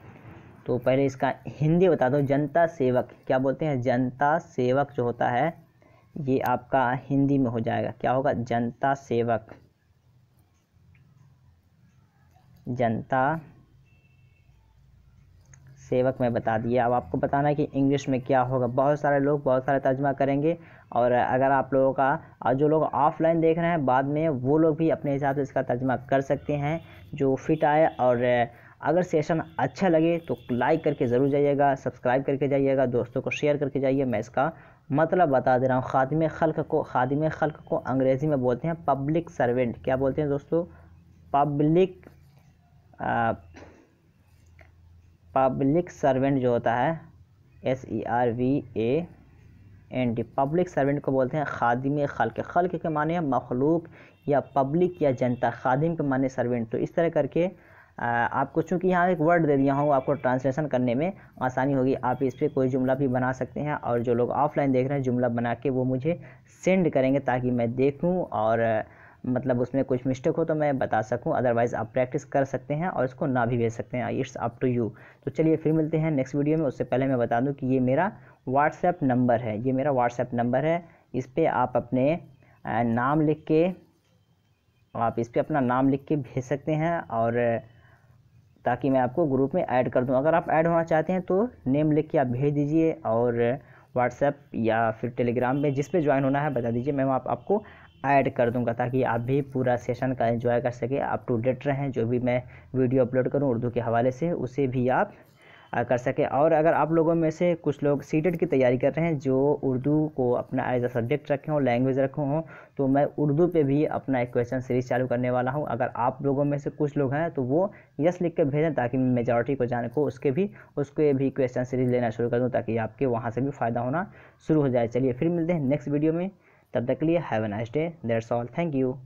तो पहले इसका हिंदी बता दो। जनता सेवक, क्या बोलते हैं, जनता सेवक जो होता है ये आपका हिंदी में हो जाएगा। क्या होगा, जनता सेवक, जनता सेवक में बता दिया। अब आपको बताना है कि इंग्लिश में क्या होगा। बहुत सारे लोग बहुत सारे तर्जमा करेंगे, और अगर आप लोगों का जो लोग ऑफलाइन देख रहे हैं बाद में, वो लोग भी अपने हिसाब से इसका तर्जमा कर सकते हैं जो फिट आए। और अगर सेशन अच्छा लगे तो लाइक करके ज़रूर जाइएगा, सब्सक्राइब करके जाइएगा, दोस्तों को शेयर करके जाइए। मैं इसका मतलब बता दे रहा हूँ। खादिम खल्क को अंग्रेज़ी में बोलते हैं पब्लिक सर्वेंट। क्या बोलते हैं दोस्तों, पब्लिक सर्वेंट जो होता है SERVANT, पब्लिक सर्वेंट को बोलते हैं खादिम खल्क। खल्क के माने है मखलूक या पब्लिक या जनता, खादिम के माने सर्वेंट। तो इस तरह करके आपको चूँकि यहाँ एक वर्ड दे दिया हूँ, आपको ट्रांसलेशन करने में आसानी होगी। आप इस पर कोई जुमला भी बना सकते हैं, और जो लोग ऑफलाइन देख रहे हैं जुमला बना के वो मुझे सेंड करेंगे ताकि मैं देखूँ, और मतलब उसमें कुछ मिस्टेक हो तो मैं बता सकूं। अदरवाइज़ आप प्रैक्टिस कर सकते हैं और इसको ना भी भेज सकते हैं, इट्स अप टू यू। तो चलिए फिर मिलते हैं नेक्स्ट वीडियो में। उससे पहले मैं बता दूं कि ये मेरा व्हाट्सएप नंबर है, ये मेरा व्हाट्सएप नंबर है। इस पर आप अपने नाम लिख के, आप इस पर अपना नाम लिख के भेज सकते हैं, और ताकि मैं आपको ग्रुप में ऐड कर दूं। अगर आप ऐड होना चाहते हैं तो नेम लिख के आप भेज दीजिए, और व्हाट्सएप या फिर टेलीग्राम में जिस पे ज्वाइन होना है बता दीजिए, मैं आपको ऐड कर दूंगा, ताकि आप भी पूरा सेशन का एंजॉय कर सके, अप टू डेट रहें। जो भी मैं वीडियो अपलोड करूं उर्दू के हवाले से, उसे भी आप कर सके। और अगर आप लोगों में से कुछ लोग सीटेट की तैयारी कर रहे हैं जो उर्दू को अपना एज अ सब्जेक्ट रखे हों, लैंग्वेज रखे हों, तो मैं उर्दू पे भी अपना एक क्वेश्चन सीरीज़ चालू करने वाला हूं। अगर आप लोगों में से कुछ लोग हैं तो वो यस लिख के भेजें, ताकि मेजॉरिटी को जाने को उसके भी क्वेश्चन सीरीज़ लेना शुरू कर दूँ, ताकि आपके वहाँ से भी फ़ायदा होना शुरू हो जाए। चलिए फिर मिलते हैं नेक्स्ट वीडियो में, तब तक के लिए have a nice day, that's all, thank you.